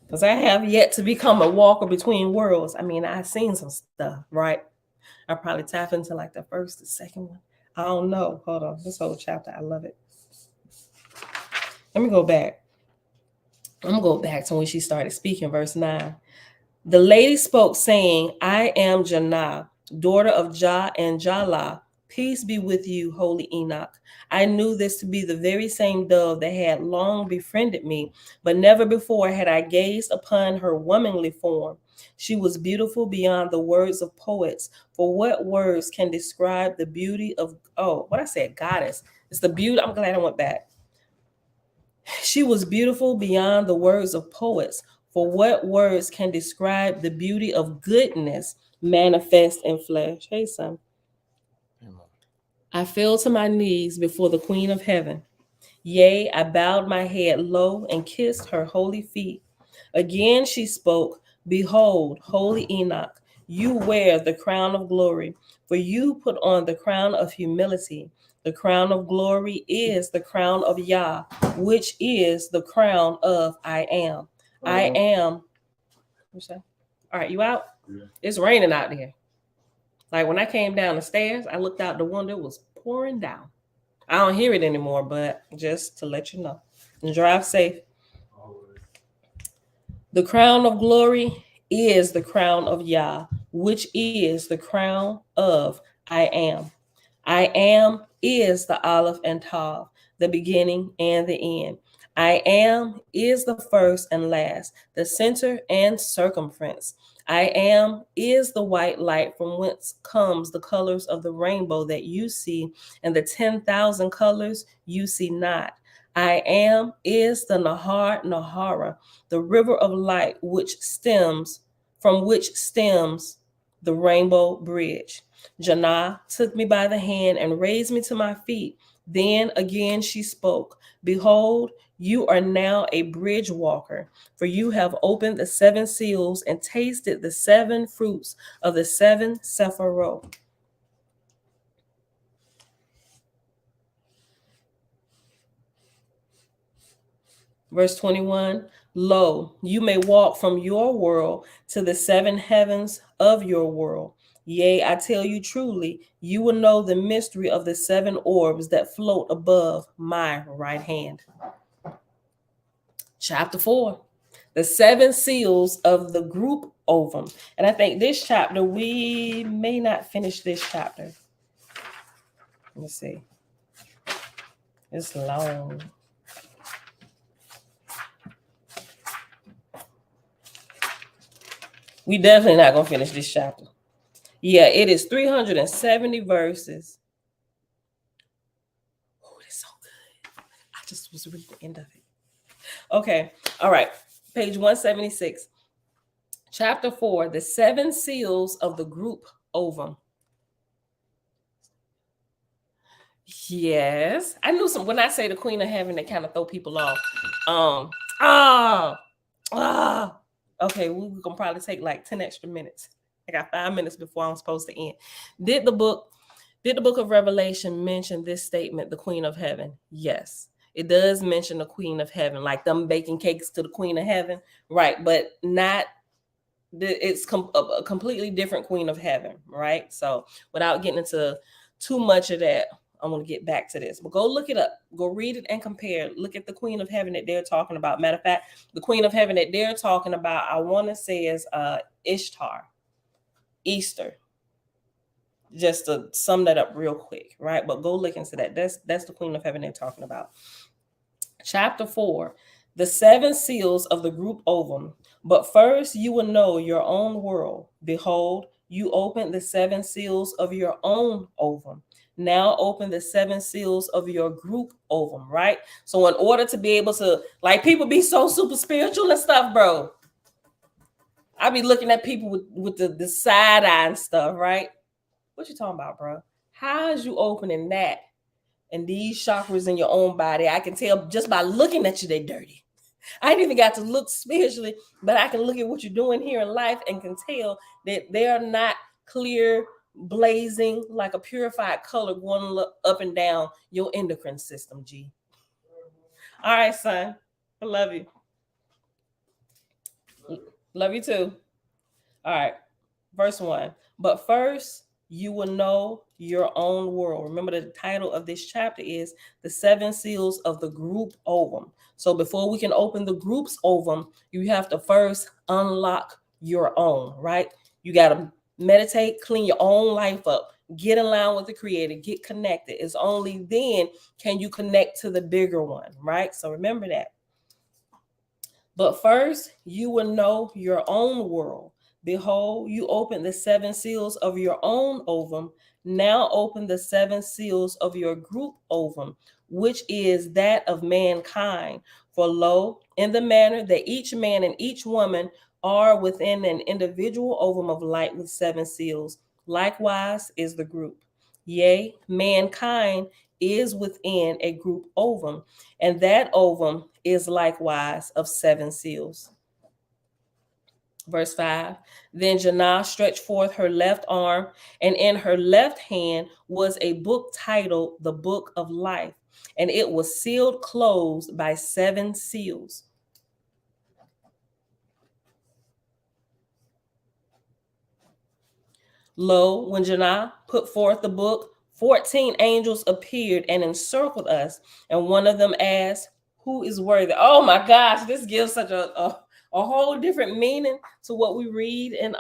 Because I have yet to become a walker between worlds. I mean, I've seen some stuff, right? I probably tap into like the first, the second one. I don't know. Hold on. This whole chapter, I love it. Let me go back. I'm going to go back to when she started speaking, verse 9. The lady spoke, saying, I am Janah, daughter of Jah and Jalah. Peace be with you, holy Enoch. I knew this to be the very same dove that had long befriended me, but never before had I gazed upon her womanly form. She was beautiful beyond the words of poets. For what words can describe the beauty of, goddess. It's the beauty. I'm glad I went back. She was beautiful beyond the words of poets. For what words can describe the beauty of goodness manifest in flesh? Hey, son. I fell to my knees before the Queen of Heaven. Yea, I bowed my head low and kissed her holy feet. Again she spoke, Behold, holy Enoch, you wear the crown of glory, for you put on the crown of humility. The crown of glory is the crown of Yah, which is the crown of I am. I am. What's that? All right, you out? Yeah. It's raining out there. Like when I came down the stairs, I looked out the window, it was pouring down. I don't hear it anymore, but just to let you know. And drive safe. The crown of glory is the crown of Yah, which is the crown of I am. I am is the Aleph and Tav, the beginning and the end. I am is the first and last, the center and circumference. I am is the white light from whence comes the colors of the rainbow that you see, and the 10,000 colors you see not. I am is the Nahara, the river of light from which stems the rainbow bridge. Jannah took me by the hand and raised me to my feet. Then again she spoke, behold, you are now a bridge walker, for you have opened the 7 seals and tasted the 7 fruits of the 7 Sephiroth. Verse 21, lo, you may walk from your world to the 7 heavens of your world. Yea, I tell you truly, you will know the mystery of the 7 orbs that float above my right hand. Chapter 4, the 7 seals of the group ovum. And I think this chapter, we may not finish this chapter. Let me see. It's long. We definitely not going to finish this chapter. Yeah, it is 370 verses. Oh, it's so good. I just was reading the end of it. Okay. All right. Page 176. Chapter 4, the 7 seals of the group ovum. Yes. I knew when I say the Queen of Heaven, they kind of throw people off. Okay, we're going to probably take like 10 extra minutes. I got 5 minutes before I'm supposed to end. Did the book of Revelation mention this statement, the Queen of Heaven? Yes. It does mention the Queen of Heaven, like them baking cakes to the Queen of Heaven, right? But not, it's a completely different Queen of Heaven, right? So without getting into too much of that, I want to get back to this. But go look it up. Go read it and compare. Look at the Queen of Heaven that they're talking about. Matter of fact, the Queen of Heaven that they're talking about, I want to say is Ishtar, Easter. Just to sum that up real quick, right? But go look into that. That's the Queen of Heaven they're talking about. Chapter 4, the 7 seals of the group ovum. But first you will know your own world. Behold, you open the 7 seals of your own ovum. Now open the 7 seals of your group ovum, right? So in order to be able to, like, people be so super spiritual and stuff, bro. I be looking at people with the side eye and stuff, right? What you talking about, bro? How is you opening that and these chakras in your own body? I can tell just by looking at you, they dirty. I ain't even got to look spiritually, but I can look at what you're doing here in life and can tell that they are not clear, blazing, like a purified color going up and down your endocrine system, G. All right, son. I love you. Love you too. All right. Verse 1. But first, you will know your own world. Remember, the title of this chapter is the 7 seals of the group ovum. So before we can open the group's ovum, you have to first unlock your own, right? You got to meditate, clean your own life up, get in line with the Creator, get connected. It's only then can you connect to the bigger one, right? So remember that. But first, you will know your own world. Behold, you open the 7 seals of your own ovum. Now open the 7 seals of your group ovum, which is that of mankind. For lo, in the manner that each man and each woman are within an individual ovum of light with 7 seals, likewise is the group. Yea, mankind is within a group ovum, and that ovum is likewise of 7 seals. Verse 5, then Jannah stretched forth her left arm, and in her left hand was a book titled the Book of Life, and it was sealed closed by 7 seals. Lo, when Jannah put forth the book, 14 angels appeared and encircled us, and one of them asked, who is worthy? Oh my gosh, this gives such a whole different meaning to what we read. And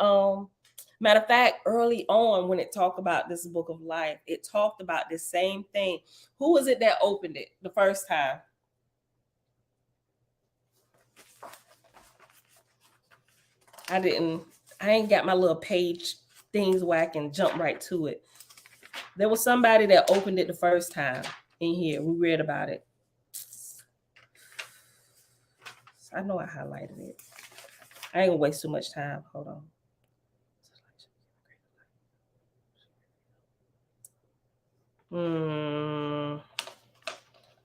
matter of fact, early on when it talked about this book of life, it talked about the same thing. Who was it that opened it the first time? I ain't got my little page things where I can jump right to it. There was somebody that opened it the first time in here. We read about it. I know I highlighted it. I ain't gonna waste too much time. Hold on.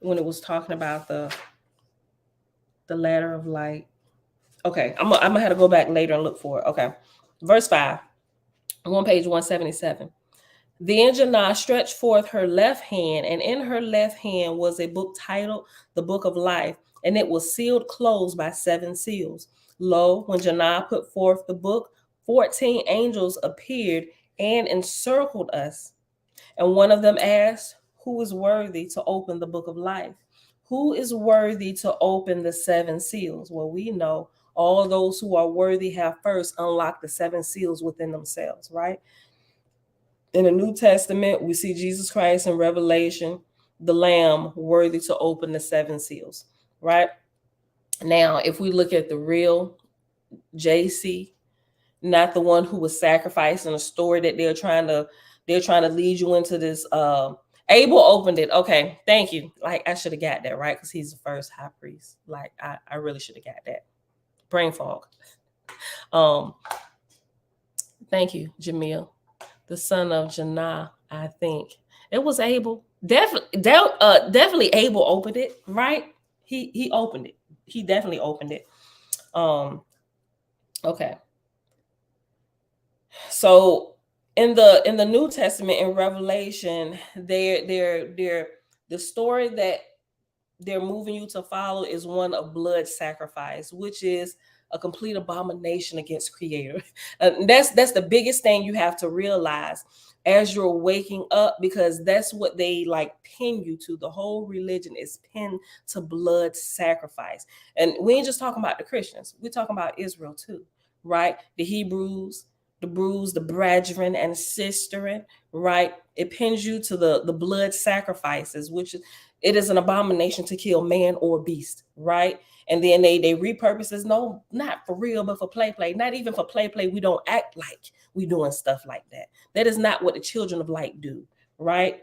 When it was talking about the ladder of light. Okay, I'm gonna have to go back later and look for it. Okay, verse 5. I'm on page 177. Then Janah stretched forth her left hand, and in her left hand was a book titled the Book of Life, and it was sealed closed by 7 seals. Lo, when Janah put forth the book, 14 angels appeared and encircled us. And one of them asked, who is worthy to open the book of life? Who is worthy to open the 7 seals? Well, we know all those who are worthy have first unlocked the 7 seals within themselves, right? In the New Testament, we see Jesus Christ in Revelation, the Lamb worthy to open the 7 seals, right? Now, if we look at the real JC, not the one who was sacrificed in a story that they're trying to lead you into this. Abel opened it. Okay, thank you. Like I should have got that, right? Because he's the first high priest. Like I really should have got that. Brain fog. Thank you, Jamil, the son of Janah. I think it was Abel. Definitely Abel opened it, right? He opened it. He definitely opened it. Okay. So in the New Testament, in Revelation, the story that they're moving you to follow is one of blood sacrifice, which is a complete abomination against Creator. That's the biggest thing you have to realize as you're waking up, because that's what they like pin you to. The whole religion is pinned to blood sacrifice. And we ain't just talking about the Christians, we're talking about Israel too, right? The Hebrews, the bruised, the brethren and sisterin, right? It pins you to the blood sacrifices, which it is an abomination to kill man or beast, right? And then they repurpose this. No, not for real, but for play. Not even for play. We don't act like we doing stuff like that. That is not what the children of light do, right?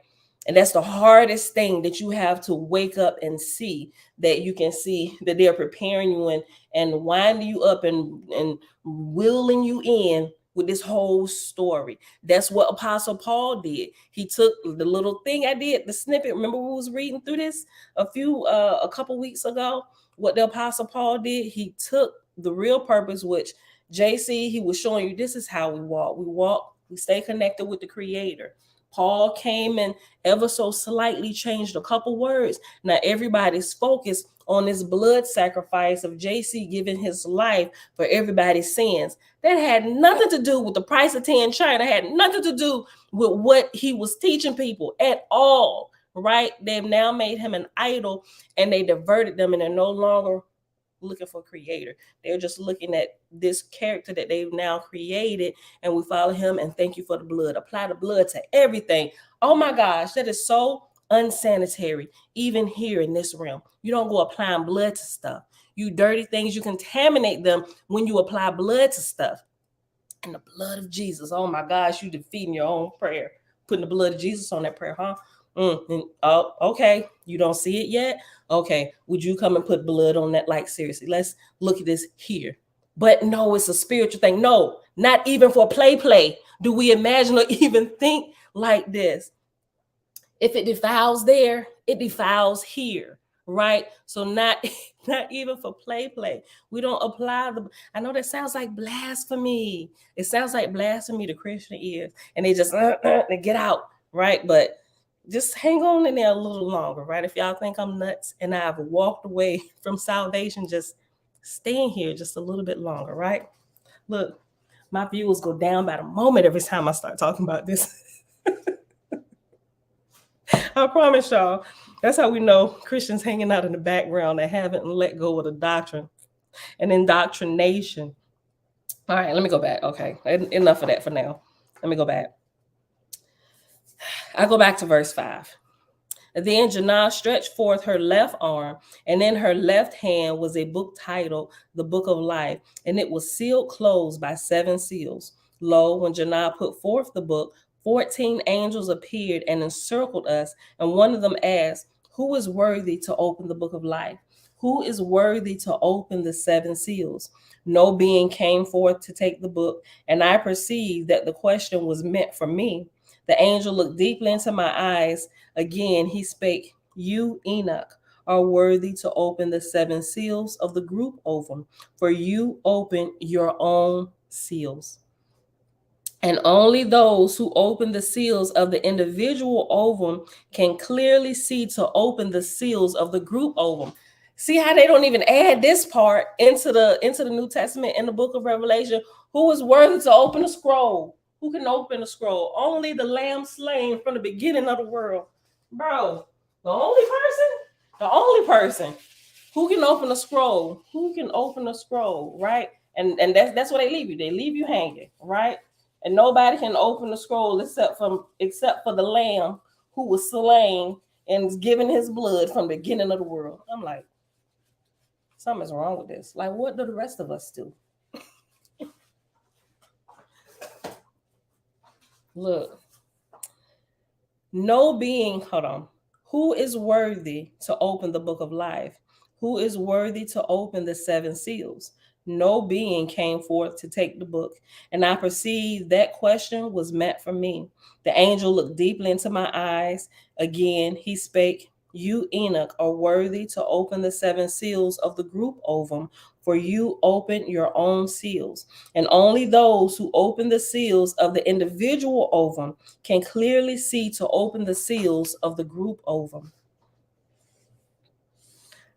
And that's the hardest thing that you have to wake up and see, that you can see that they're preparing you and winding you up and wheeling you in with this whole story. That's what Apostle Paul did. He took the little thing I did, the snippet. Remember we was reading through this a couple weeks ago, what the Apostle Paul did. He took the real purpose, which JC, he was showing you, this is how we walk. We stay connected with the Creator. Paul came and ever so slightly changed a couple words. Now everybody's focused on this blood sacrifice of JC giving his life for everybody's sins. That had nothing to do with the price of tea in China, had nothing to do with what he was teaching people at all, right? They've now made him an idol and they diverted them, and they're no longer looking for Creator. They're just looking at this character that they've now created, and we follow him and thank you for the blood. Apply the blood to everything. Oh my gosh, that is so unsanitary. Even here in this realm, you don't go applying blood to stuff. You dirty things, you contaminate them when you apply blood to stuff. And the blood of Jesus, oh my gosh, you defeating your own prayer, putting the blood of Jesus on that prayer, huh? Oh, okay, you don't see it yet? Okay, would you come and put blood on that? Like seriously, let's look at this here. But no, it's a spiritual thing. No, not even for play do we imagine or even think like this. If it defiles there, it defiles here, right? So not even for play. We don't apply the. I know that sounds like blasphemy. It sounds like blasphemy to Christian ears, and they just they get out, right? But just hang on in there a little longer, right? If y'all think I'm nuts and I've walked away from salvation, just stay in here just a little bit longer, right? Look, my views go down by the moment every time I start talking about this. I promise y'all, that's how we know Christians hanging out in the background that haven't let go of the doctrine and indoctrination. All right, let me go back. Okay, enough of that for now. Let me go back. I go back to verse 5. Then Janah stretched forth her left arm, and in her left hand was a book titled the Book of Life, and it was sealed closed by 7 seals. Lo, when Janah put forth the book, 14 angels appeared and encircled us, and one of them asked, who is worthy to open the book of life? Who is worthy to open the seven seals? No being came forth to take the book, and I perceived that the question was meant for me. The angel looked deeply into my eyes. Again, he spake, You, Enoch, are worthy to open the seven seals of the group ovum, for you open your own seals. And only those who open the seals of the individual ovum can clearly see to open the seals of the group ovum. See how they don't even add this part into the New Testament in the book of Revelation? Who is worthy to open a scroll? Who can open a scroll? Only the lamb slain from the beginning of the world. Bro, the only person who can open a scroll, right? And that's what they leave you. They leave you hanging, right? And nobody can open the scroll except for the lamb who was slain and is giving his blood from the beginning of the world. I'm like, something's wrong with this. Like, what do the rest of us do? Look, no being, hold on. Who is worthy to open the book of life? Who is worthy to open the seven seals? No being came forth to take the book, and I perceived that question was meant for me. The angel looked deeply into my eyes. Again, he spake, You, Enoch, are worthy to open the seven seals of the group ovum, for you open your own seals. And only those who open the seals of the individual ovum can clearly see to open the seals of the group ovum.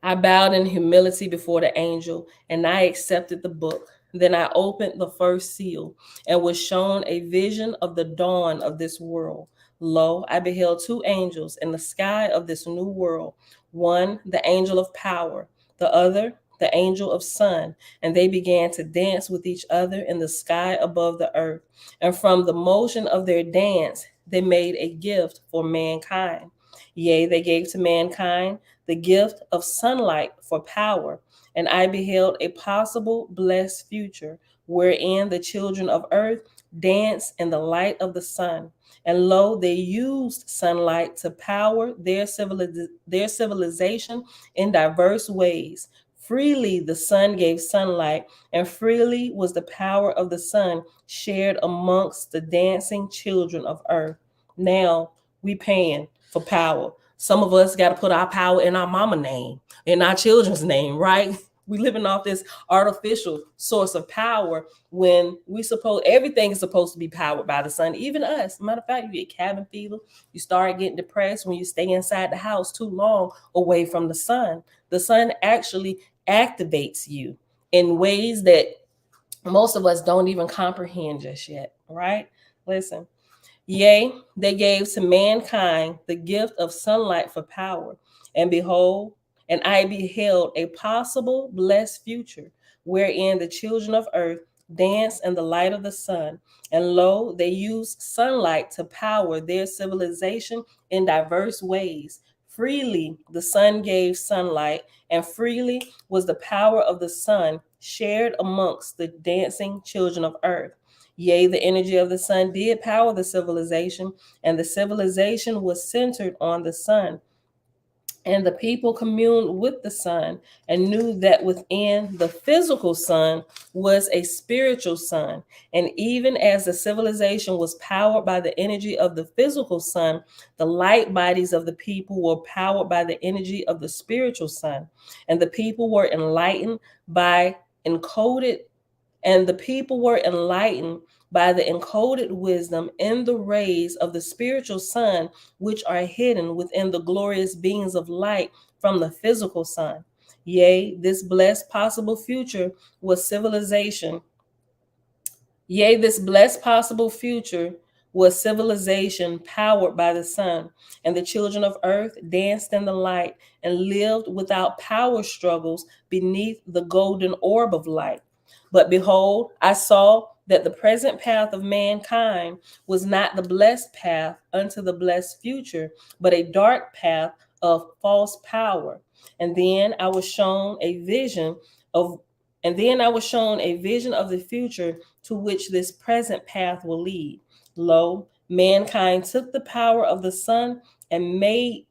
I bowed in humility before the angel, and I accepted the book. Then I opened the first seal and was shown a vision of the dawn of this world. Lo, I beheld two angels in the sky of this new world, one the angel of power, the other the angel of sun, and they began to dance with each other in the sky above the earth. And from the motion of their dance, they made a gift for mankind. Yea, they gave to mankind the gift of sunlight for power, and I beheld a possible blessed future wherein the children of earth dance in the light of the sun. And lo, they used sunlight to power their civilization in diverse ways. Freely the sun gave sunlight, and freely was the power of the sun shared amongst the dancing children of earth. Now we paying for power. Some of us got to put our power in our mama name, in our children's name, right? We living off this artificial source of power when everything is supposed to be powered by the sun, even us. Matter of fact, you get cabin fever, you start getting depressed when you stay inside the house too long away from the sun. The sun actually activates you in ways that most of us don't even comprehend just yet, right? Listen. Yea, they gave to mankind the gift of sunlight for power. And behold, and I beheld a possible blessed future, wherein the children of earth dance in the light of the sun. And lo, they use sunlight to power their civilization in diverse ways. Freely the sun gave sunlight, and freely was the power of the sun shared amongst the dancing children of earth. Yea, the energy of the sun did power the civilization, and the civilization was centered on the sun. And the people communed with the sun and knew that within the physical sun was a spiritual sun. And even as the civilization was powered by the energy of the physical sun, the light bodies of the people were powered by the energy of the spiritual sun. And the people were enlightened by encoded and the people were enlightened by the encoded wisdom in the rays of the spiritual sun, which are hidden within the glorious beings of light from the physical sun. Yea, this blessed possible future was civilization. Yea, this blessed possible future was civilization powered by the sun, and the children of earth danced in the light and lived without power struggles beneath the golden orb of light. But behold, I saw that the present path of mankind was not the blessed path unto the blessed future, but a dark path of false power. And then I was shown a vision of the future to which this present path will lead. Lo, mankind took the power of the sun and made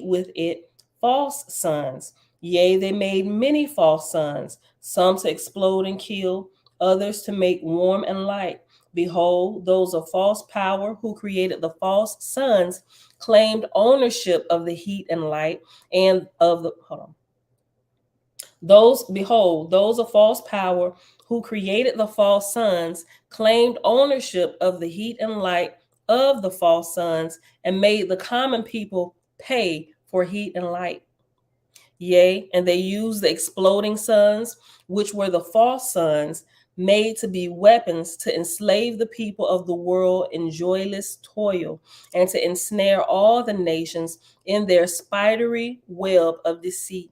with it false sons, Yea, they made many false sons, some to explode and kill, others to make warm and light. Behold, those of false power who created the false sons claimed ownership of the heat and light and of the those of false power who created the false sons claimed ownership of the heat and light of the false sons and made the common people pay for heat and light. Yea, and they used the exploding sons, which were the false sons, made to be weapons to enslave the people of the world in joyless toil, and to ensnare all the nations in their spidery web of deceit.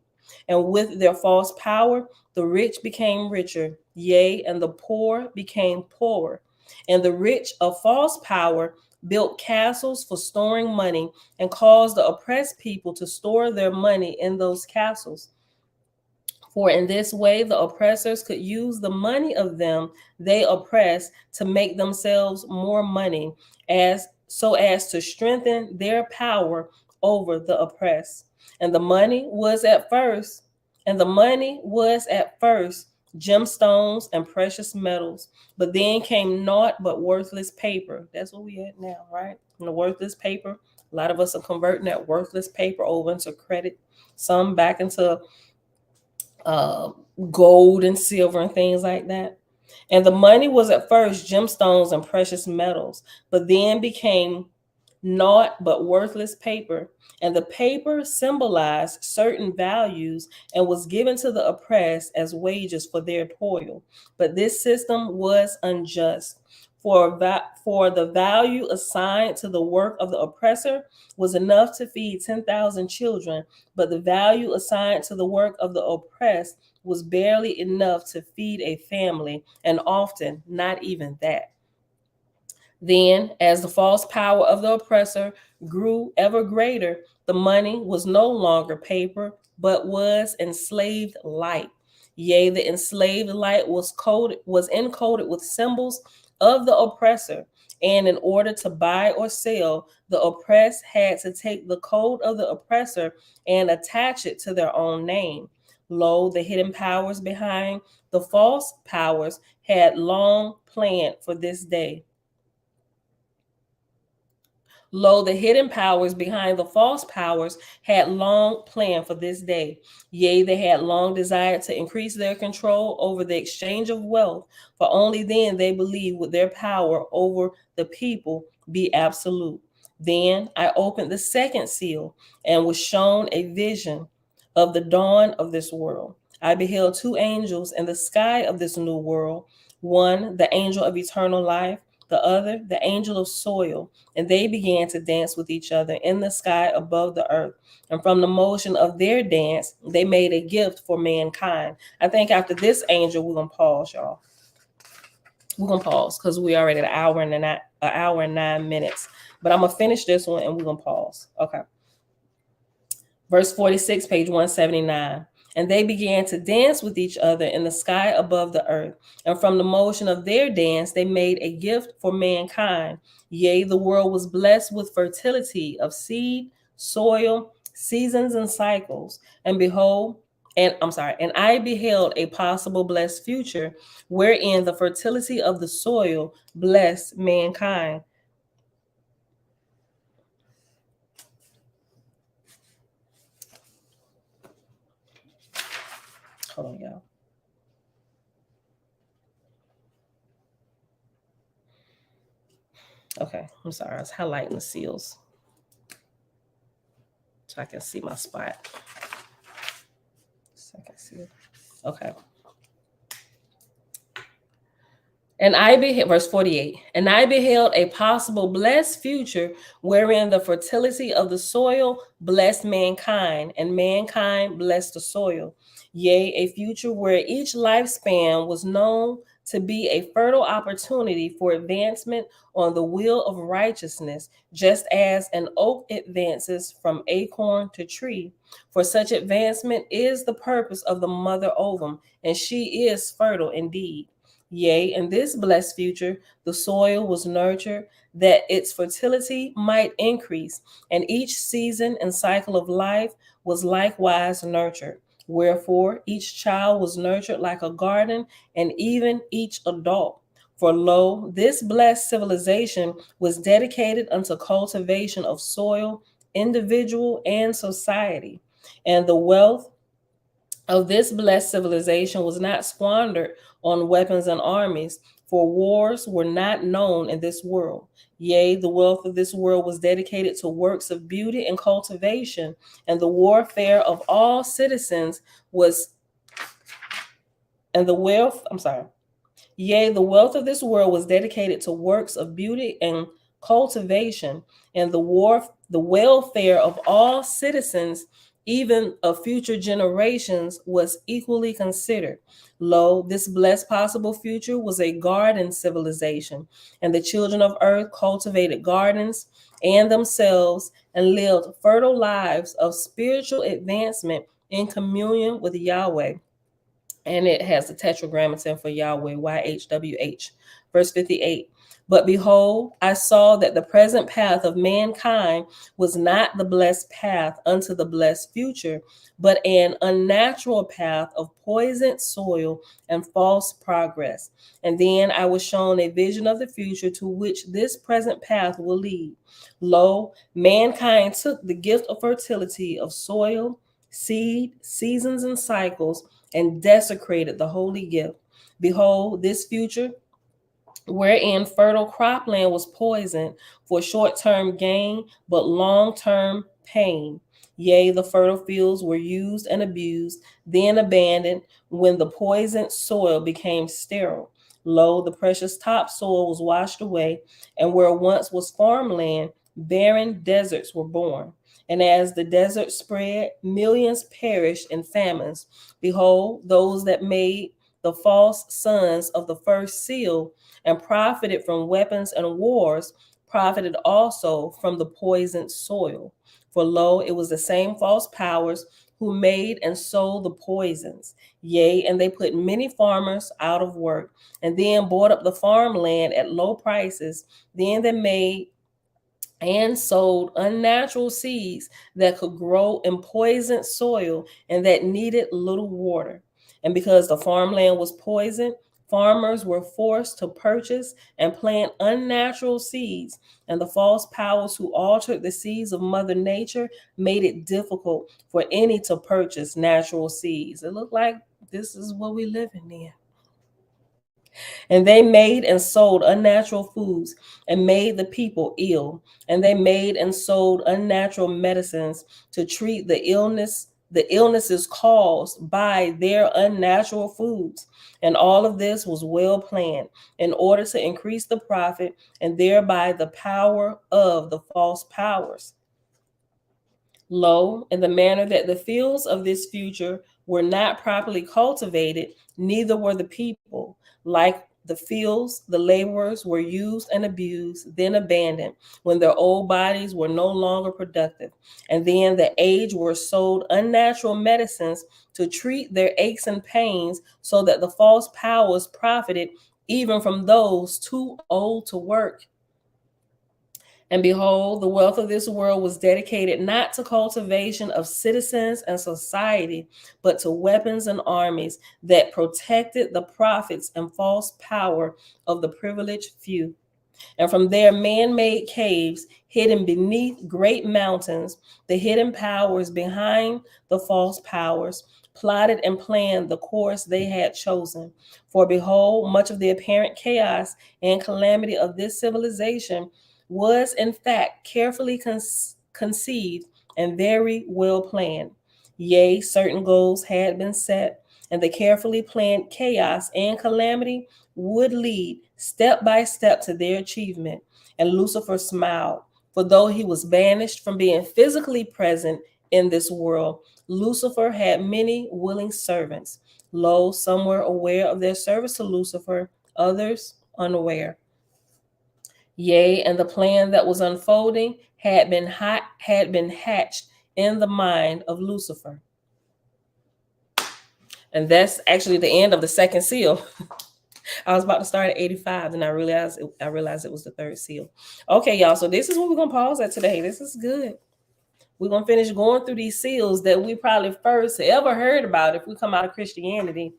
And with their false power, the rich became richer, yea, and the poor became poorer. And the rich of false power built castles for storing money and caused the oppressed people to store their money in those castles. For in this way, the oppressors could use the money of them they oppress to make themselves more money, as to strengthen their power over the oppressed. And the money was at first, gemstones and precious metals, but then came naught but worthless paper. That's what we at now, right? And the worthless paper. A lot of us are converting that worthless paper over into credit, some back into uh, gold and silver and things like that. And the money was at first gemstones and precious metals, but then became naught but worthless paper. And the paper symbolized certain values and was given to the oppressed as wages for their toil. But this system was unjust. For the value assigned to the work of the oppressor was enough to feed 10,000 children, but the value assigned to the work of the oppressed was barely enough to feed a family, and often not even that. Then, as the false power of the oppressor grew ever greater, the money was no longer paper, but was enslaved light. Yea, the enslaved light was encoded with symbols of the oppressor. And in order to buy or sell, the oppressed had to take the code of the oppressor and attach it to their own name. Lo, the hidden powers behind the false powers had long planned for this day. Lo, the hidden powers behind the false powers had long planned for this day. Yea, they had long desired to increase their control over the exchange of wealth, for only then they believed would their power over the people be absolute. Then I opened the second seal and was shown a vision of the dawn of this world. I beheld two angels in the sky of this new world, one the angel of eternal life, the other the angel of soil, and they began to dance with each other in the sky above the earth. And from the motion of their dance, they made a gift for mankind. I think after this angel, we're gonna pause, y'all. We're gonna pause because we already at an hour and 9 minutes. But I'm gonna finish this one and we're gonna pause. Okay. Verse 46, page 179. And they began to dance with each other in the sky above the earth. And from the motion of their dance, they made a gift for mankind. Yea, the world was blessed with fertility of seed, soil, seasons, and cycles. And I beheld a possible blessed future wherein the fertility of the soil blessed mankind. Hold on, y'all. Okay, I'm sorry. I was highlighting the seals so I can see my spot. Second seal. Okay. And I beheld, verse 48, and I beheld a possible blessed future wherein the fertility of the soil blessed mankind, and mankind blessed the soil. Yea, a future where each lifespan was known to be a fertile opportunity for advancement on the wheel of righteousness, just as an oak advances from acorn to tree. For such advancement is the purpose of the mother ovum, and she is fertile indeed. Yea, in this blessed future, the soil was nurtured that its fertility might increase, and each season and cycle of life was likewise nurtured. Wherefore each child was nurtured like a garden, and even each adult. For lo, this blessed civilization was dedicated unto cultivation of soil, individual, and society. And the wealth of this blessed civilization was not squandered on weapons and armies, for wars were not known in this world. Yea, the wealth of this world was dedicated to works of beauty and cultivation, and the warfare of all citizens was, and the wealth, I'm sorry, Yea, the wealth of this world was dedicated to works of beauty and cultivation, and the welfare of all citizens, even of future generations, was equally considered. Lo, this blessed possible future was a garden civilization, and the children of earth cultivated gardens and themselves and lived fertile lives of spiritual advancement in communion with Yahweh. And it has the tetragrammaton for Yahweh, YHWH. Verse 58. But behold, I saw that the present path of mankind was not the blessed path unto the blessed future, but an unnatural path of poisoned soil and false progress. And then I was shown a vision of the future to which this present path will lead. Lo, mankind took the gift of fertility of soil, seed, seasons, and cycles, and desecrated the holy gift. Behold, this future, wherein fertile cropland was poisoned for short-term gain, but long-term pain. Yea, the fertile fields were used and abused, then abandoned when the poisoned soil became sterile. Lo, the precious topsoil was washed away, and where once was farmland, barren deserts were born. And as the desert spread, millions perished in famines. Behold, those that made the false sons of the first seal and profited from weapons and wars, profited also from the poisoned soil. For lo, it was the same false powers who made and sold the poisons. Yea, and they put many farmers out of work, and then bought up the farmland at low prices. Then they made and sold unnatural seeds that could grow in poisoned soil and that needed little water. And because the farmland was poisoned, farmers were forced to purchase and plant unnatural seeds, and the false powers who altered the seeds of Mother Nature made it difficult for any to purchase natural seeds. It looked like this is what we live in. And they made and sold unnatural foods and made the people ill. And they made and sold unnatural medicines to treat the illnesses caused by their unnatural foods. And all of this was well planned in order to increase the profit and thereby the power of the false powers. Lo, in the manner that the fields of this future were not properly cultivated, neither were the people. Like the fields, the laborers were used and abused, then abandoned, when their old bodies were no longer productive. And then the aged were sold unnatural medicines to treat their aches and pains, so that the false powers profited even from those too old to work. And behold, the wealth of this world was dedicated not to cultivation of citizens and society, but to weapons and armies that protected the profits and false power of the privileged few. And from their man-made caves, hidden beneath great mountains, the hidden powers behind the false powers plotted and planned the course they had chosen. For behold, much of the apparent chaos and calamity of this civilization was in fact carefully conceived and very well planned. Yea, certain goals had been set, and the carefully planned chaos and calamity would lead step by step to their achievement. And Lucifer smiled, for though he was banished from being physically present in this world, Lucifer had many willing servants. Lo, some were aware of their service to Lucifer, others unaware. Yea, and the plan that was unfolding had been hatched in the mind of Lucifer. And that's actually the end of the second seal. I was about to start at 85, and I realized it was the third seal. Okay, y'all. So this is what we're gonna pause at today. This is good. We're going to finish going through these seals that we probably first ever heard about if we come out of Christianity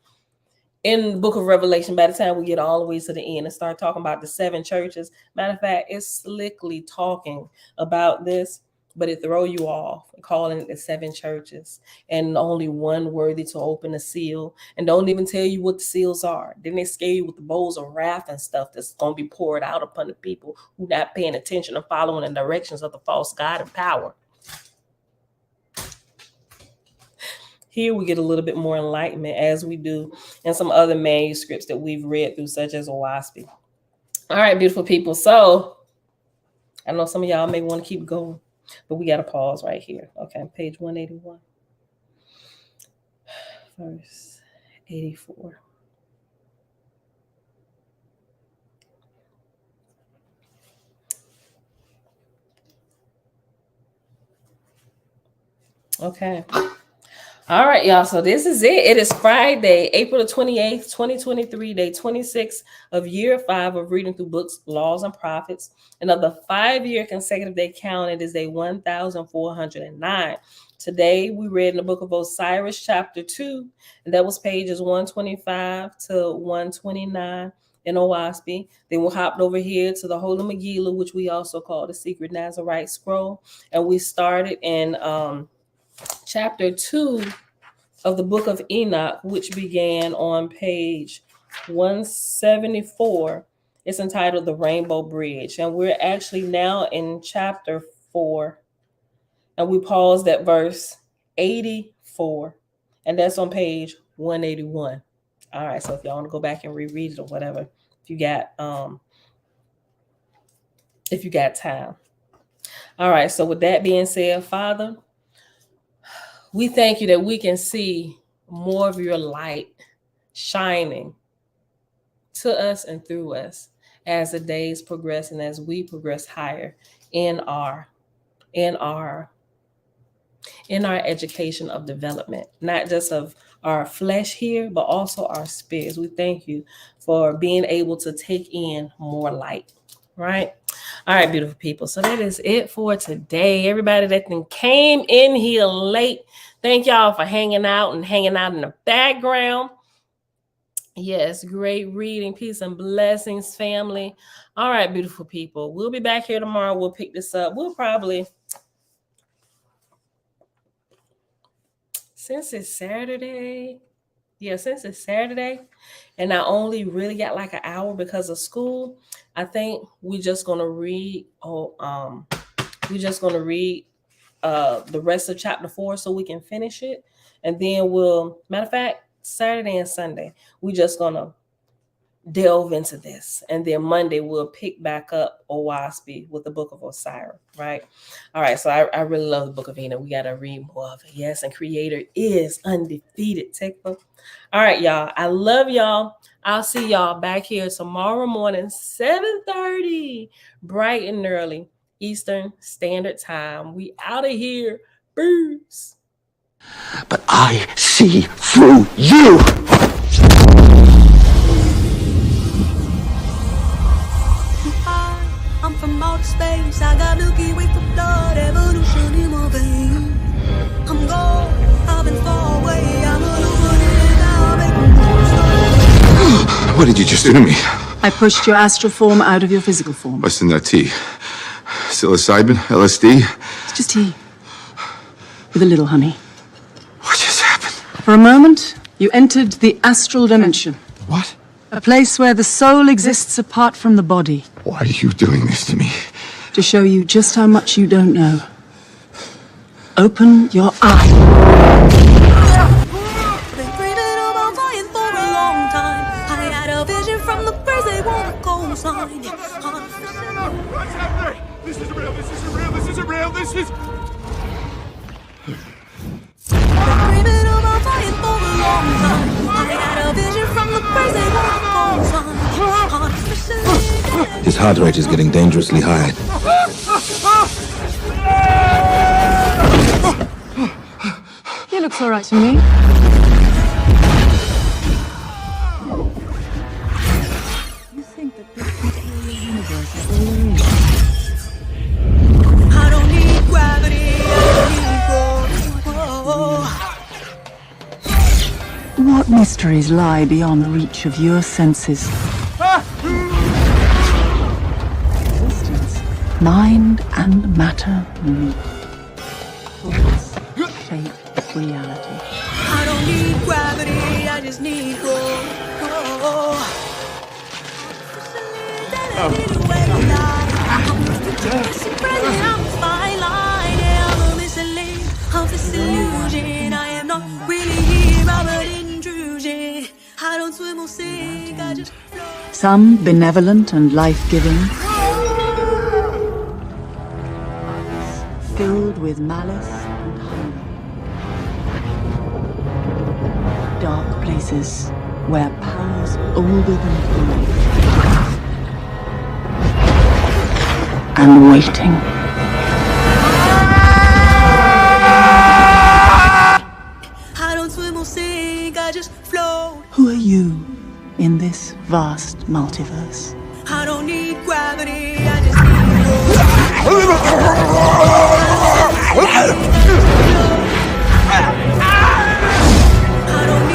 in the book of Revelation. By the time we get all the way to the end and start talking about the 7 churches, matter of fact, it's slickly talking about this, but it throw you off, calling it the 7 churches, and only one worthy to open a seal, and don't even tell you what the seals are. Then they scare you with the bowls of wrath and stuff that's going to be poured out upon the people who not paying attention and following the directions of the false god and power. Here we get a little bit more enlightenment, as we do in some other manuscripts that we've read through, such as Owaspy. All right, beautiful people. So I know some of y'all may want to keep going, but we got to pause right here. Okay, page 181, verse 84. Okay. All right, y'all. So this is it. It is Friday, April the 28th, 2023, day 26 of year 5 of reading through books, laws, and prophets. And of the 5-year consecutive day count, it is day 1409. Today, we read in the book of Osiris, chapter 2, and that was pages 125 to 129 in Owaspy. Then we hopped over here to the Holy Megillah, which we also call the Secret Nazarite Scroll. And we started in chapter 2 of the book of Enoch, which began on page 174. It's entitled The Rainbow Bridge. And we're actually now in chapter 4. And we paused at verse 84. And that's on page 181. All right. So if y'all want to go back and reread it or whatever, if you got time. All right. So with that being said, Father, we thank you that we can see more of your light shining to us and through us as the days progress and as we progress higher in our education of development, not just of our flesh here, but also our spirits. We thank you for being able to take in more light, right? All right, beautiful people. So that is it for today. Everybody that came in here late, thank y'all for hanging out in the background. Yes, great reading. Peace and blessings, family. All right, beautiful people. We'll be back here tomorrow. We'll pick this up. We'll probably, since it's Saturday, and I only really got like an hour because of school, I think we're just gonna read. The rest of chapter 4 so we can finish it, and then matter of fact, Saturday and Sunday we're just gonna delve into this, and then Monday we'll pick back up Owaspy with the book of Osiris, right? All right, so I really love the book of Enoch. We gotta read more of it. Yes, and Creator is undefeated. All right, y'all, I love y'all. I'll see y'all back here tomorrow morning, 7:30, bright and early Eastern Standard Time. We out of here. Peace. But I see through you. I'm from outer space. I got Milky Way for blood, evolution in my veins. I'm gold, I've been far away. I'm illuminated now, making What did you just do to me? I pushed your astral form out of your physical form. What's in that tea? Psilocybin? LSD? It's just tea. With a little honey. What just happened? For a moment, you entered the astral dimension. What? A place where the soul exists apart from the body. Why are you doing this to me? To show you just how much you don't know. Open your eyes. Been dreaming about flying for a long time. I had a vision from the birds, they want a cosign. What's happening? This isn't real, this isn't real, this isn't real, this is... Been dreaming about flying for a long time. I had a vision from the birds, they want a cosign. His heart rate is getting dangerously high. He looks all right to me. You think that this particular universe is all there is? I don't need gravity, I don't mysteries lie beyond the reach of your senses. Existence, mind and matter meet. Thoughts shape reality. I don't need gravity, I just need growth. Of this illusion, I am not really here, I'm an intrusion. I don't swim or sink, I just float. Some benevolent and life-giving, filled with malice and hunger. Dark places where powers older than time and waiting. I don't swim or sink, I just float. Who are you in this vast multiverse? I don't need gravity, I just need growth. I don't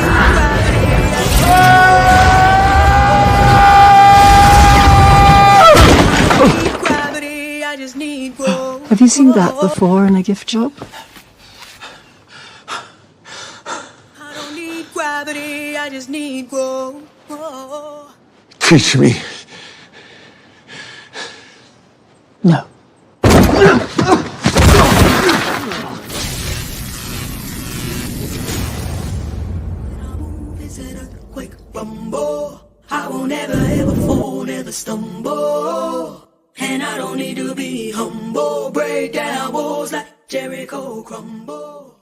need gravity, I just need growth. Have you seen that before in a gift shop? I don't need gravity, I just need growth. Teach me. No. It's an earthquake rumble. I won't ever ever fall, never stumble. And I don't need to be humble. Break down walls like Jericho crumble.